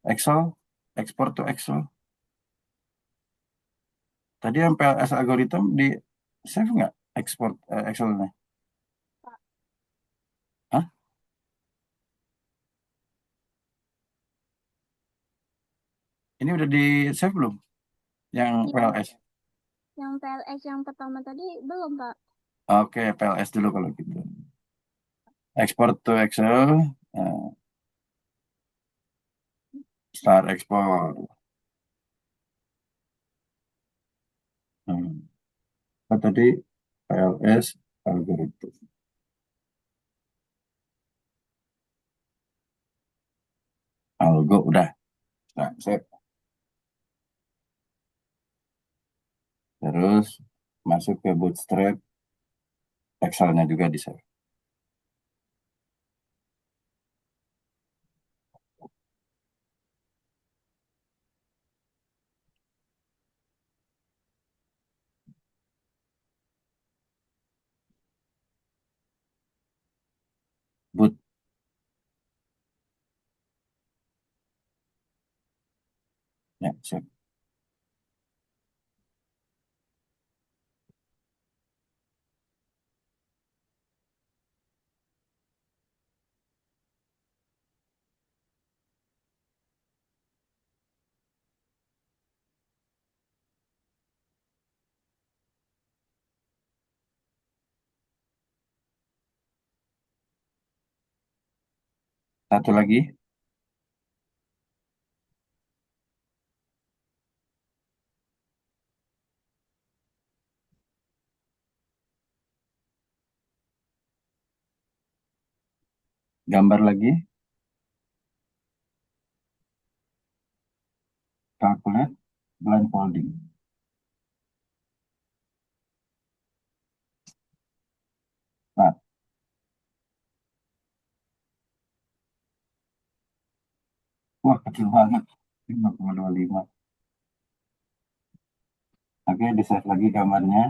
Excel. Export to Excel. Tadi yang PLS algorithm di save nggak? Export Excelnya? Hah? Ini udah di save belum? Yang Iya. PLS? Yang PLS yang pertama tadi belum, Pak. Oke, PLS dulu kalau gitu. Export to Excel. Start export. Apa tadi? PLS algorithm. Algo udah. Nah, save. Terus masuk ke Bootstrap. Excelnya juga di save. Boot. Ya, save. Satu lagi. Gambar lagi. Calculate blindfolding. Nah, wah kecil banget. 5,25. Oke, di save lagi gambarnya.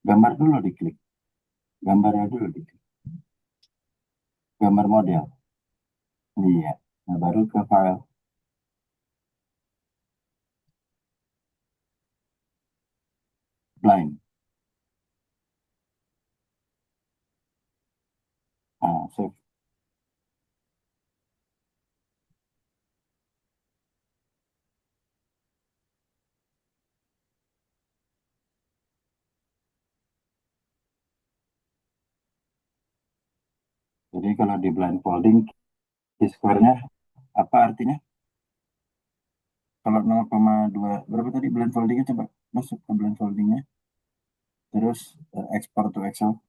Gambar dulu diklik. Gambarnya dulu diklik. Gambar model. Iya. Nah, baru ke file. Blind. Save. Jadi kalau di blindfolding, square-nya apa artinya? Kalau 0,2, berapa tadi blindfoldingnya? Coba masuk ke blindfoldingnya. Terus export to Excel.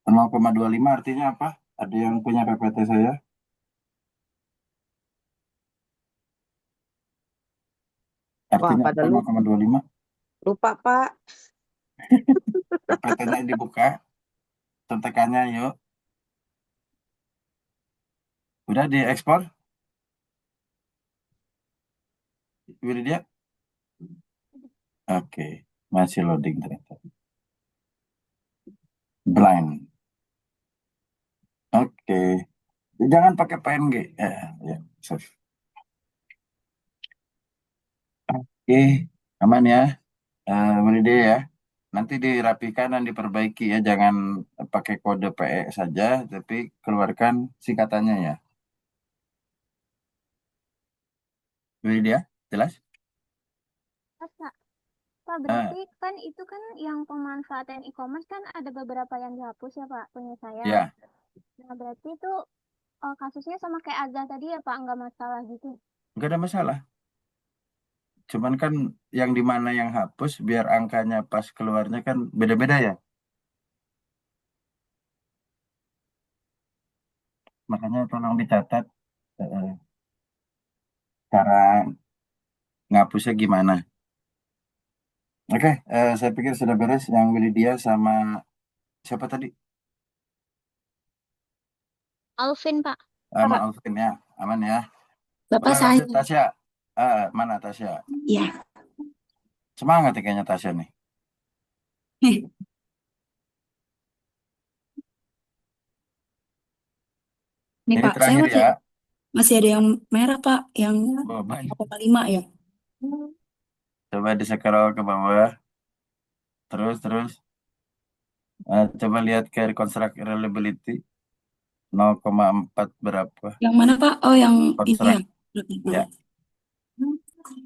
0,25 artinya apa? Ada yang punya PPT saya? Wah, Artinya pada apa 0,25? lupa, Pak. PPT-nya dibuka. Contekannya yuk. Udah diekspor? Udah dia? Oke. Masih loading ternyata. Blind. Oke. Jangan pakai PNG. Ya, save. Oke. Aman ya. Ini ya. Nanti dirapikan dan diperbaiki ya. Jangan pakai kode PE saja, tapi keluarkan singkatannya ya. Ini dia. Jelas? Pak, Pak, Ah, berarti kan itu kan yang pemanfaatan e-commerce kan ada beberapa yang dihapus ya, Pak, punya saya. ya. Nah, berarti itu kasusnya sama kayak Azah tadi ya, Pak, nggak masalah gitu. Nggak ada masalah. Cuman kan yang di mana yang hapus biar angkanya pas keluarnya kan beda-beda ya. makanya tolong dicatat eh, cara ngapusnya gimana. Oke, saya pikir sudah beres yang Willy dia sama siapa tadi? Alvin, Pak. Sama Alvin ya, aman ya. Bapak saya. Lanjut Tasya. Mana Tasya? Iya. Semangat ya kayaknya Tasya nih. Nih, nih Ini Pak, saya terakhir ya. masih ada yang merah Pak, yang Oh, baik. 4,5 ya. Coba di-scroll ke bawah. Terus. Coba lihat ke reconstruct reliability 0,4 berapa? Yang mana Pak? Oh, yang ini ya. Construct. Ya.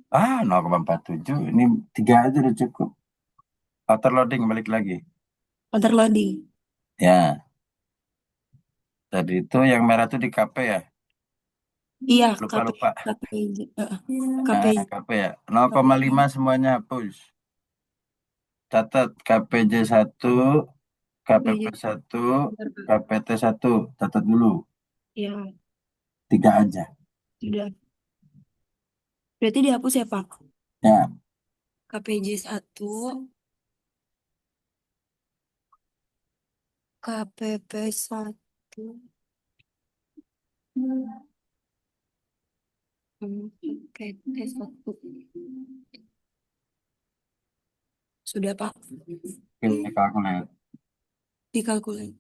0,47. Ini 3 aja udah cukup. Outer loading balik lagi. Overloading. Ya. Tadi itu yang merah tuh di KP ya. Iya, Lupa. KPJ. KPJ. KP ya. 0,5 semuanya hapus. Catat KPJ 1, KPP 1, KPT 1. Catat dulu. Iya, 3 aja. sudah. Berarti dihapus ya Pak? Ya. KPJ 1, KPP 1, KPT 1. Sudah Pak, Oke, kalkulat. dikalkulasi.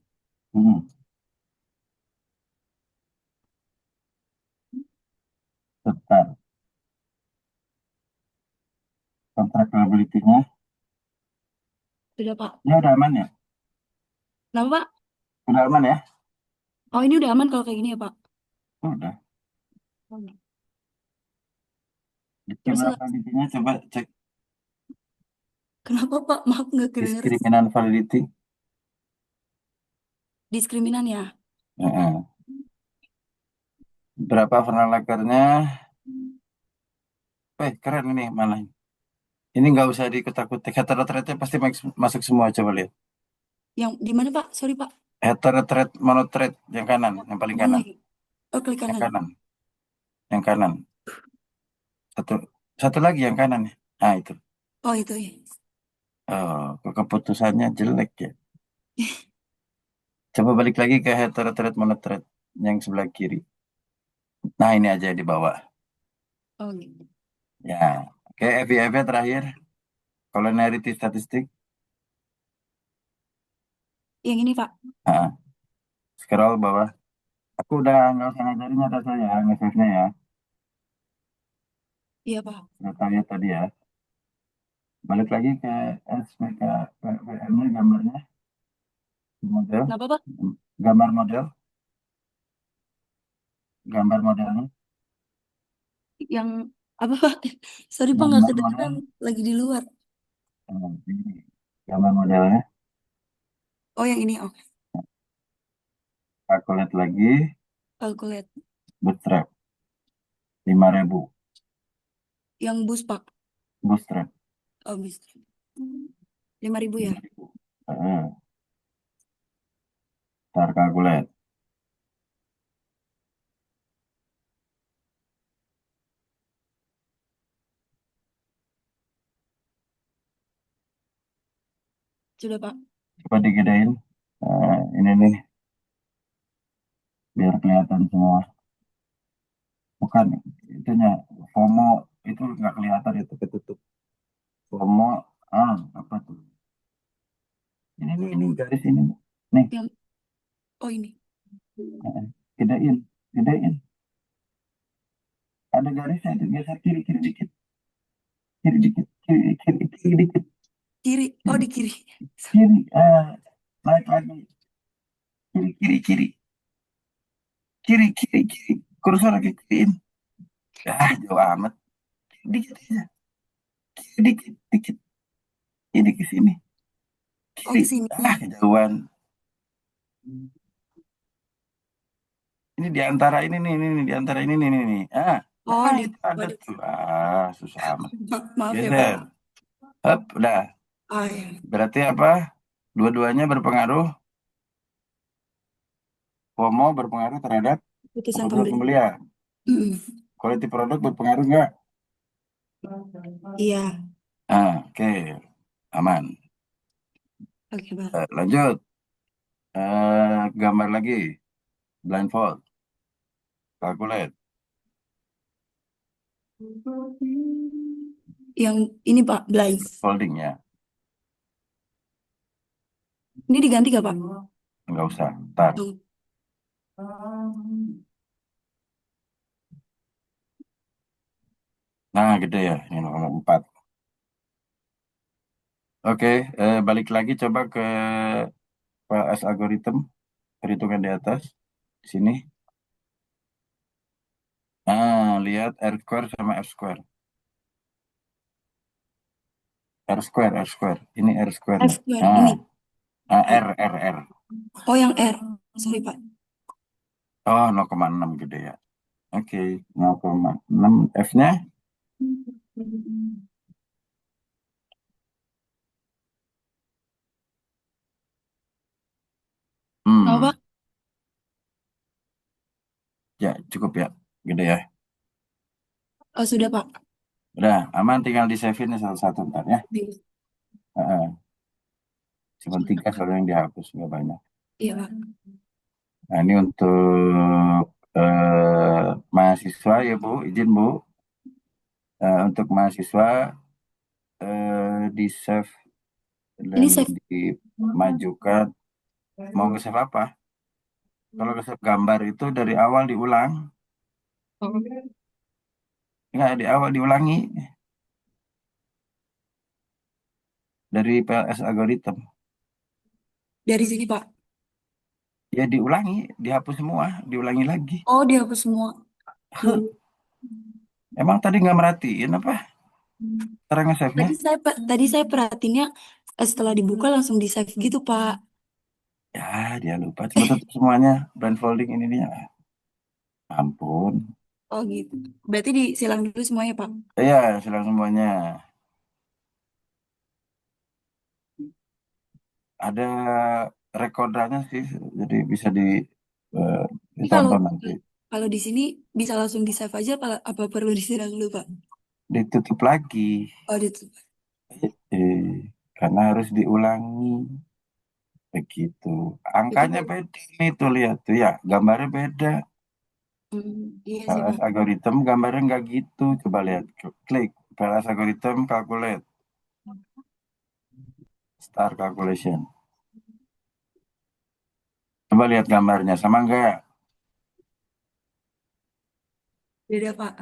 Bentar. Kontrak reliability-nya. Sudah Pak. Ini udah aman ya? Kenapa Pak? Udah aman ya? Oh, ini udah aman kalau kayak gini ya Pak? Udah. Terus Berapa validity-nya coba cek kenapa Pak? Maaf nggak kedengeran. diskriminan validity. Diskriminan ya? Berapa vernacularnya? Keren ini malah. Ini nggak usah dikutak-kutik. Heterothread-nya pasti masuk semua. Coba lihat. Yang di mana Pak? Sorry Pak. Heterothread, monothread yang kanan, yang paling kanan. Oh, klik Yang kanan. kanan. Yang kanan. Satu lagi yang kanan. Nah, itu. Oh, itu ya. Keputusannya jelek ya. Coba balik lagi ke heterothread, monothread yang sebelah kiri. Nah, ini aja di bawah. Oh, gitu. Ya. Oke, FIF terakhir. Collinearity statistik. Yang ini Pak. Scroll bawah. Aku udah nggak usah ngajarin atas saya, nge-save-nya ya. Iya Pak. Udah tahu ya tadi ya. Balik lagi ke SPK PM-nya, gambarnya. Model. Kenapa Pak? Gambar model. Gambar modelnya. Yang apa Pak? Sorry Pak, nggak kedengeran. Lagi di luar. Ini gambar modelnya. Oh, yang ini. Oh, Calculate lagi. calculate. Bootstrap. 5.000. Yang bus Pak. Bootstrap. Oh, bus. 5.000 ya? 5.000. Start calculate. Sudah Pak. Coba digedein. Ini nih. Biar kelihatan semua. Bukan, itunya. FOMO itu nggak kelihatan, itu ketutup. FOMO, apa tuh? Ini garis ini. Nih. Oh, ini. Gedein. Ada garisnya itu, geser kiri dikit. Kiri dikit. Kiri. Oh, di kiri. Kiri. Naik lagi. Kiri. Kursor lagi kiriin. Jauh amat. Dikit aja. Kiri dikit. Ini ke sini. Oh, ke sini. Kejauhan. Ini di antara ini nih. Di antara ini nih. Oh, itu ada tuh. Susah amat. Maaf ya Geser. Pak. Udah. Iya. Berarti apa? Dua-duanya berpengaruh FOMO berpengaruh terhadap Keputusan keputusan pembeli. pembelian. Mm-mm. Quality produk berpengaruh nggak? Iya. Oke, aman. Oke, Pak. Lanjut. Gambar lagi. Blindfold. Calculate. Yang ini Pak, blind. Folding ya. Ini diganti gak Pak? Nggak usah. Ntar. Tuh. Nah, gede ya. Ini 0,4. Oke, balik lagi coba ke PLS algorithm. Perhitungan di atas. Di sini. Lihat R square sama F square. R square, R square. Ini R square F nih. square ini. R. Oh, yang R. Sorry Pak. Oh, 0,6 gede ya. Oke, 0,6 F-nya. Apa Pak? Ya, cukup ya. Gede ya. Oh, sudah Pak. Udah, aman tinggal di save ini satu-satu ntar ya. Nih. Cuma 3 soalnya yang dihapus, nggak banyak. Iya Pak. Nah, ini untuk mahasiswa ya Bu, izin Bu. Untuk mahasiswa di save Ini dan save. dimajukan. Mau nge-save apa? Kalau nge-save gambar itu dari awal diulang. Oh. Enggak, di awal diulangi. Dari PLS algorithm. Dari sini Pak. Ya diulangi, dihapus semua, diulangi lagi. Oh, dihapus semua. Dulu. Emang tadi nggak merhatiin apa? Cara nge-save-nya? Tadi saya perhatiinnya setelah dibuka langsung di save gitu Pak. Ya, dia lupa. Coba tutup semuanya. Blindfolding ini dia. Ampun. Oh gitu. Berarti disilang dulu semuanya Pak. Iya, silang semuanya. Ada rekordannya sih, jadi bisa eh, Ini kalau ditonton nanti. kalau di sini bisa langsung di save aja apa perlu disilang dulu Pak? Ditutup lagi. Oh gitu. Karena harus diulangi. Begitu. Berarti Angkanya beda nih tuh lihat tuh ya, gambarnya beda. iya sih PLS Pak. algorithm gambarnya nggak gitu. Coba lihat, klik PLS algorithm calculate, start calculation. Coba lihat gambarnya sama nggak? Beda Pak.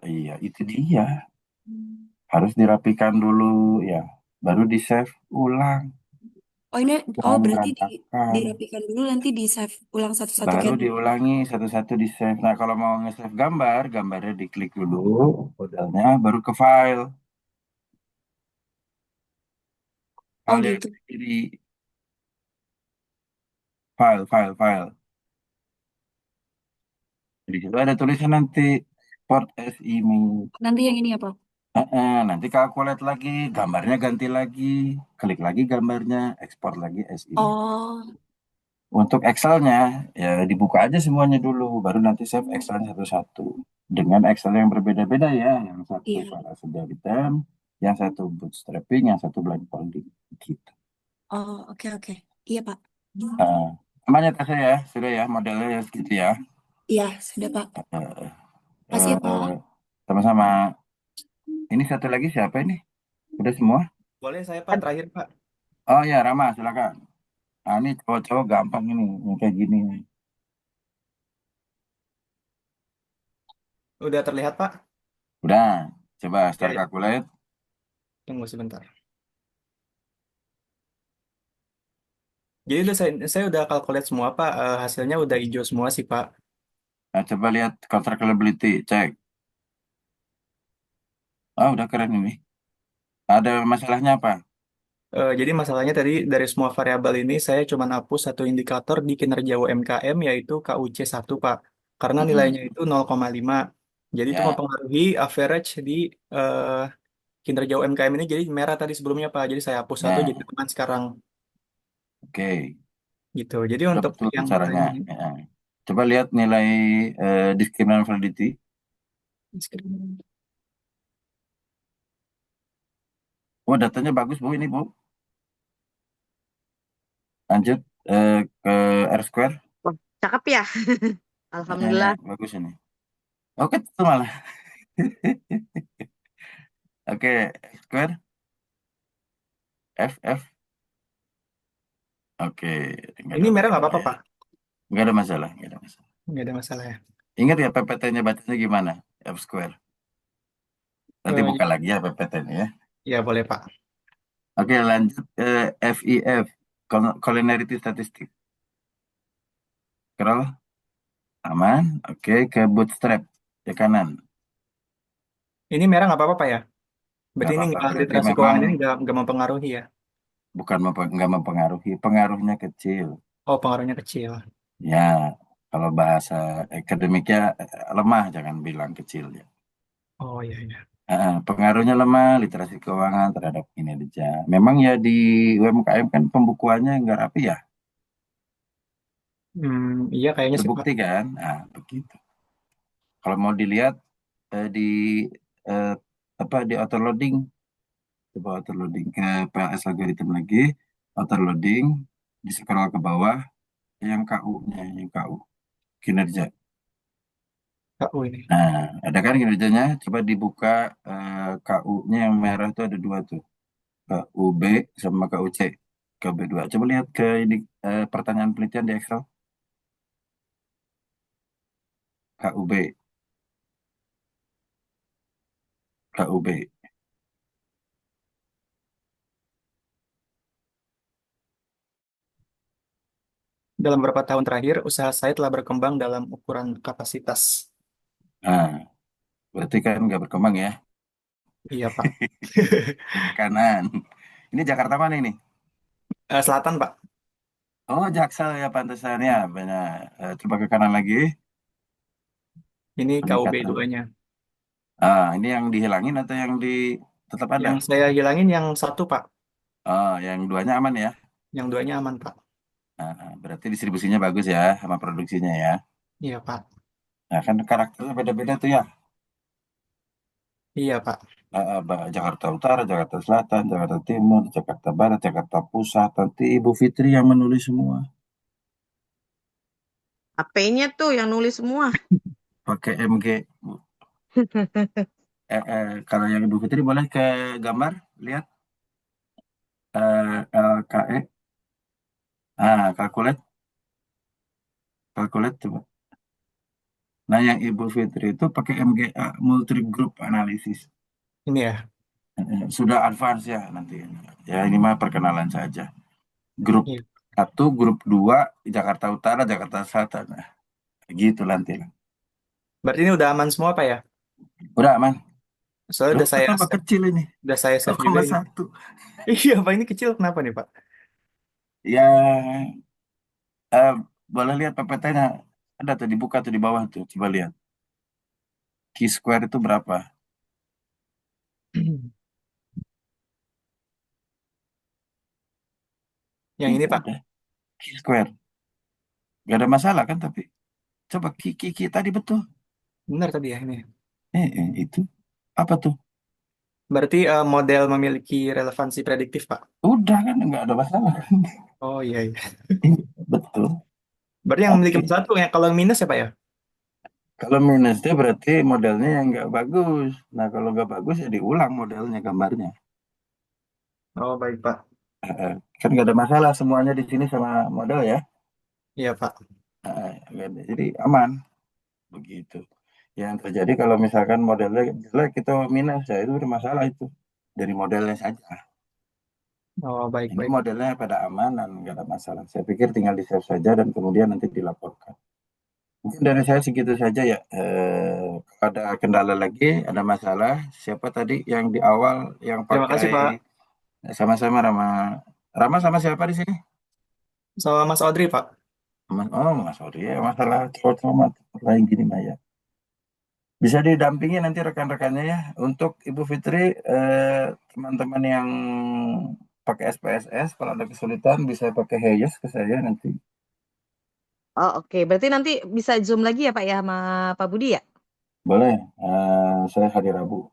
Iya, itu dia. Harus dirapikan dulu ya, baru di save ulang. Oh ini Jangan berarti berantakan. dirapikan dulu nanti di save ulang satu-satu Baru kayak diulangi satu-satu di save. Nah, kalau mau nge-save gambar, gambarnya diklik dulu, modelnya, baru ke file. Oh File yang gitu. di file. Di situ ada tulisan nanti port as image. Nanti yang ini ya Pak. Nanti calculate lagi, gambarnya ganti lagi, klik lagi gambarnya, export lagi as image. Oh Untuk Excel-nya, ya dibuka aja semuanya dulu, baru nanti save Excel satu-satu. Dengan Excel yang berbeda-beda ya, yang satu iya. file algorithm, yang satu bootstrapping, yang satu blindfolding. Gitu. Oh oke. Iya Pak. Uh, Namanya tasnya ya, sudah ya, modelnya ya segitu ya. Iya sudah Pak. Uh, Kasih ya Pak. Sama-sama. Ini satu lagi siapa ini? Udah semua? Boleh saya Pak, terakhir Pak. Oh ya, Rama, silakan. Nah, ini cowok-cowok gampang ini, yang kayak gini. Udah terlihat Pak? Udah, coba Ya, start ya. calculate. Tunggu sebentar. Jadi udah saya udah calculate semua Pak. Hasilnya udah hijau semua sih Pak. Nah, coba lihat contract liability, cek. Udah keren ini. Ada masalahnya apa? Jadi masalahnya tadi dari semua variabel ini saya cuma hapus satu indikator di kinerja UMKM yaitu KUC 1 Pak. Karena nilainya itu 0,5. Jadi itu Ya, mempengaruhi average di eh, kinerja UMKM ini jadi merah tadi sebelumnya Pak. Jadi saya hapus satu ya, jadi aman sekarang. oke. gitu. Jadi Udah untuk betul yang caranya. lainnya, Ya. Coba lihat nilai discriminant validity. Oh, datanya bagus Bu ini Bu. Lanjut ke R square. Wah, cakep ya. Ya, Alhamdulillah. bagus ini. Oke, itu malah. Oke, X square, F. Oke, nggak ini ada merah nggak masalah apa-apa ya. Pak, Nggak ada masalah, nggak ada masalah. nggak ada masalah ya. Ingat ya PPT-nya bacanya gimana? F square. Nanti buka lagi ya PPT-nya ya. Ya boleh Pak. Oke, lanjut FIF, Collinearity Statistic. Scroll, aman. Oke, ke bootstrap, ke kanan. Ini merah nggak apa-apa Pak ya? Berarti Nggak ini apa-apa, nggak, berarti literasi memang keuangan ini nggak mempengaruhi ya? bukan nggak mempengaruhi, pengaruhnya kecil. Oh, pengaruhnya kecil. Ya, kalau bahasa akademiknya lemah, jangan bilang kecil ya. Oh iya iya. Pengaruhnya lemah literasi keuangan terhadap kinerja. Memang ya di UMKM kan pembukuannya nggak rapi ya, Iya kayaknya sih Pak. terbukti kan? Nah, begitu. Kalau mau dilihat di eh, apa di auto loading, coba auto loading ke PLS algorithm lagi, auto loading, di scroll ke bawah, yang KU-nya, yang KU kinerja. KU ini. Nah, ada kan kinerjanya? Coba dibuka KU-nya yang merah itu ada dua tuh. KUB sama KUC. KB2. Coba lihat ke ini pertanyaan penelitian di Excel. KUB. KUB. Dalam beberapa tahun terakhir, usaha saya telah berkembang dalam ukuran kapasitas. Nah, berarti kan nggak berkembang ya. Iya Pak. Ke kanan. Ini Jakarta mana ini? Selatan Pak. Oh, Jaksel ya pantesan ya. Banyak. Coba ke kanan lagi. Ini KUB Peningkatan. 2-nya. Ini yang dihilangin atau yang di tetap ada? Yang saya hilangin yang satu Pak. Yang duanya aman ya. Yang 2-nya aman Pak. Berarti distribusinya bagus ya sama produksinya ya. Iya Pak. Nah, kan karakternya beda-beda tuh ya. Iya Pak. Jakarta Utara, Jakarta Selatan, Jakarta Timur, Jakarta Barat, Jakarta Pusat. Nanti Ibu Fitri yang menulis semua. HP-nya tuh yang nulis semua. Pakai MG. Kalau yang Ibu Fitri boleh ke gambar, lihat LKE. Kalkulat, coba. Nah, yang Ibu Fitri itu pakai MGA, Multi Group Analysis. Ini ya. Sudah advance ya nanti. Ya ini mah perkenalan saja. Grup Iya. 1, grup 2, Jakarta Utara, Jakarta Selatan. Nah, gitu nanti. Berarti ini udah aman semua Pak ya? Udah aman. Soalnya udah saya Tambah save, kecil ini. udah saya save juga ini. 0,1. Iya Pak, ini kecil kenapa nih Pak? Ya, boleh lihat PPT-nya. Ada tuh dibuka tuh di bawah tuh. Coba lihat. Q-square itu berapa? Yang ini Pak. Ada. Q-square. Gak ada masalah kan tapi. Coba Ki tadi betul. Benar tadi ya ini. Itu. Apa tuh? Berarti model memiliki relevansi prediktif Pak. Udah kan nggak ada masalah kan. Oh iya iya. Betul. Berarti yang memiliki Oke. satu ya, kalau yang minus ya Pak ya? Kalau minusnya berarti modelnya yang nggak bagus. Nah kalau nggak bagus ya diulang modelnya, gambarnya. Oh baik Pak. Kan nggak ada masalah semuanya di sini sama model ya. Iya Pak. Jadi aman. Begitu. Yang terjadi kalau misalkan modelnya jelek kita minus ya itu bermasalah itu. Dari modelnya saja. Oh baik Ini baik. modelnya pada aman dan nggak ada masalah. Saya pikir tinggal di save saja dan kemudian nanti dilaporkan. Mungkin dari saya segitu saja ya. Kalau ada kendala lagi, ada masalah, siapa tadi yang di awal yang Terima kasih Pak. pakai sama-sama Rama. Rama sama siapa di sini? Sama Mas Audrey Pak. Mas Odi ya, masalah cowok-cowok lain gini Mah ya. Bisa didampingi nanti rekan-rekannya ya. Untuk Ibu Fitri, teman-teman yang pakai SPSS, kalau ada kesulitan bisa pakai Hayes ke saya nanti. Oh, oke. Berarti nanti bisa Zoom lagi ya Pak ya sama Pak Budi ya? Boleh, saya hari Rabu.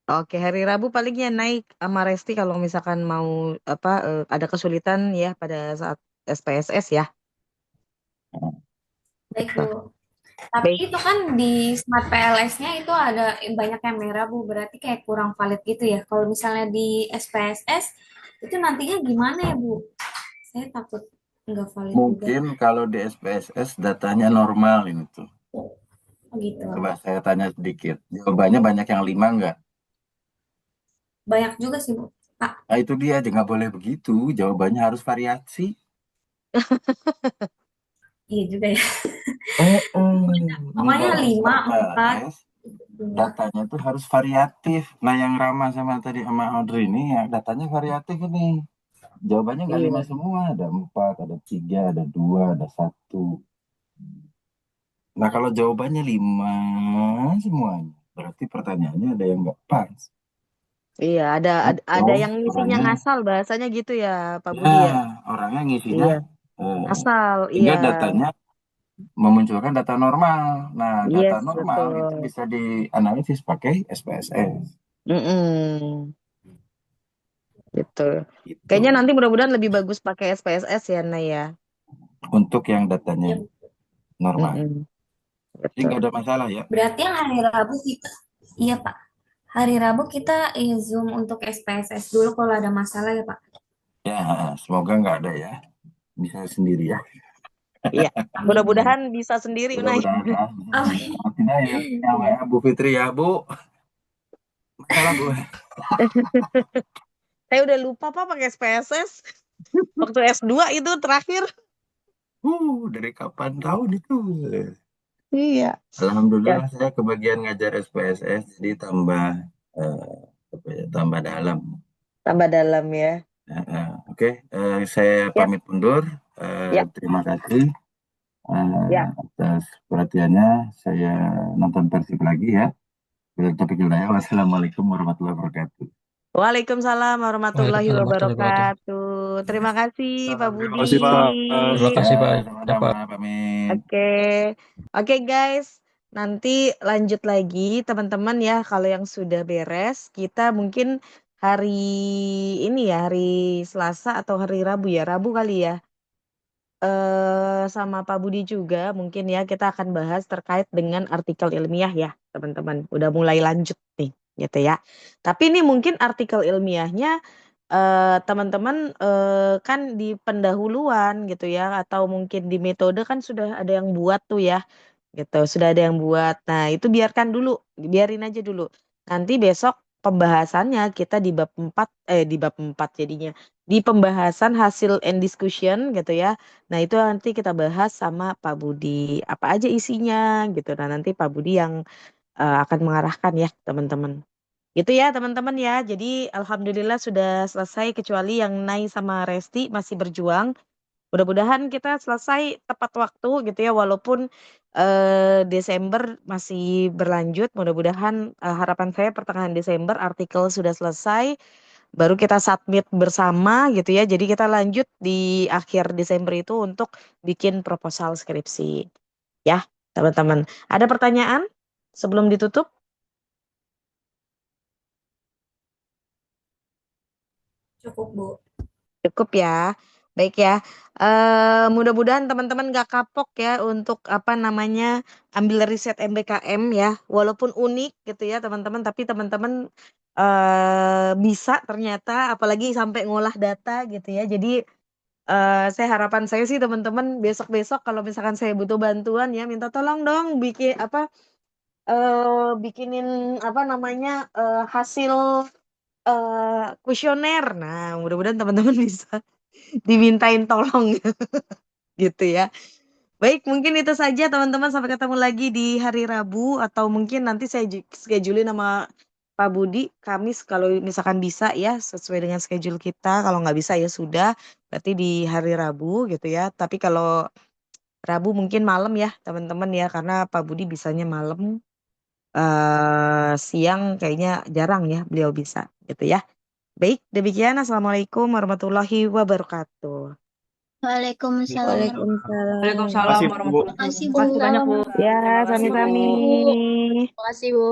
Oke, hari Rabu palingnya naik sama Resti kalau misalkan mau apa ada kesulitan ya pada saat SPSS ya. Baik, Gitu. Bu. Tapi Baik. itu kan di Smart PLS-nya itu ada banyak yang merah, Bu. Berarti kayak kurang valid gitu ya. Kalau misalnya di SPSS, itu nantinya gimana ya, Bu? Saya takut nggak valid juga. Mungkin kalau di SPSS datanya normal ini tuh. Oh, gitu. Coba saya tanya sedikit. Jawabannya banyak yang 5 nggak? Banyak juga sih, Bu. Pak, Nah itu dia, nggak boleh begitu. Jawabannya harus variasi. iya juga ya. Ini Pokoknya kalau 5, Smart 4, PLS, 2. datanya tuh harus variatif. Nah yang Rama sama tadi sama Audrey ini, ya datanya variatif ini. Jawabannya nggak 5 Iya. semua, ada 4, ada 3, ada 2, ada 1. Nah kalau jawabannya 5 semuanya, berarti pertanyaannya ada yang nggak pas. Iya, ada Atau yang ngisinya orangnya, ngasal bahasanya gitu ya Pak ya Budi ya. orangnya ngisinya Iya, eh, asal sehingga iya. datanya memunculkan data normal. Nah data Yes, normal itu betul. bisa dianalisis pakai SPSS. Mm-mm. Gitu. Gitu. Kayaknya nanti mudah-mudahan lebih bagus pakai SPSS ya, Nay ya. Untuk yang datanya Ya, normal. Mm-mm. Jadi Betul. nggak ada masalah ya. berarti yang hari Rabu kita, iya Pak. Hari Rabu kita Zoom untuk SPSS dulu kalau ada masalah ya Pak. Ya, semoga nggak ada ya. Bisa sendiri ya. Iya, Amin. mudah-mudahan bisa sendiri, Nay. Mudah-mudahan ya. Amin. Kalau tidak ya, ya Bu Fitri ya Bu. Masalah Bu. Saya udah lupa Pak pakai SPSS. Waktu S2 itu terakhir. Dari kapan tahun itu? Iya. Ya, Alhamdulillah saya kebagian ngajar SPSS, jadi tambah apa ya, tambah dalam. tambah dalam ya. Oke, saya Ya, pamit undur. ya, Terima kasih ya. atas perhatiannya. Saya nonton Persib lagi ya. Topik wilayah. Wassalamualaikum warahmatullahi wabarakatuh. Waalaikumsalam warahmatullahi Waalaikumsalam warahmatullahi wabarakatuh. wabarakatuh. Terima kasih Pak Terima Budi. kasih Pak. Terima kasih Pak. Ya, Ya sama-sama. Pak. Pamit. Oke. Oke guys, nanti lanjut lagi teman-teman ya. Kalau yang sudah beres, kita mungkin hari ini ya, hari Selasa atau hari Rabu ya, Rabu kali ya. Sama Pak Budi juga mungkin ya kita akan bahas terkait dengan artikel ilmiah ya, teman-teman. Udah mulai lanjut nih, gitu ya. Tapi ini mungkin artikel ilmiahnya teman-teman kan di pendahuluan gitu ya, atau mungkin di metode kan sudah ada yang buat tuh ya, gitu. Sudah ada yang buat. Nah, itu biarkan dulu, biarin aja dulu. Nanti besok pembahasannya kita di bab 4 di bab 4 jadinya. Di pembahasan hasil and discussion gitu ya. Nah, itu nanti kita bahas sama Pak Budi. Apa aja isinya gitu. Nah, nanti Pak Budi yang akan mengarahkan ya, teman-teman. Gitu ya, teman-teman ya. Jadi alhamdulillah sudah selesai kecuali yang Nai sama Resti masih berjuang. Mudah-mudahan kita selesai tepat waktu gitu ya, walaupun Desember masih berlanjut. Mudah-mudahan harapan saya pertengahan Desember artikel sudah selesai, baru kita submit bersama gitu ya. Jadi kita lanjut di akhir Desember itu untuk bikin proposal skripsi. Ya, teman-teman. Ada pertanyaan sebelum ditutup? Cukup Bu. Cukup ya. Baik ya. Mudah-mudahan teman-teman gak kapok ya untuk apa namanya ambil riset MBKM ya. Walaupun unik gitu ya teman-teman, tapi teman-teman bisa ternyata, apalagi sampai ngolah data gitu ya. Jadi saya harapan saya sih teman-teman besok-besok kalau misalkan saya butuh bantuan ya minta tolong dong bikin apa bikinin apa namanya hasil kuesioner. Nah, mudah-mudahan teman-teman bisa dimintain tolong gitu ya. Baik, mungkin itu saja teman-teman. Sampai ketemu lagi di hari Rabu atau mungkin nanti saya schedulein sama Pak Budi Kamis kalau misalkan bisa ya sesuai dengan schedule kita. Kalau nggak bisa ya sudah, berarti di hari Rabu gitu ya. Tapi kalau Rabu mungkin malam ya teman-teman ya karena Pak Budi bisanya malam. Siang kayaknya jarang ya beliau bisa gitu ya. Baik, demikian. Assalamualaikum warahmatullahi wabarakatuh. Waalaikumsalam. Waalaikumsalam. Waalaikumsalam Makasih, Bu. warahmatullahi Makasih, wabarakatuh. Bu. Makasih banyak, Bu. Ya, Terima kasih, Bu. sami-sami. Makasih, Bu.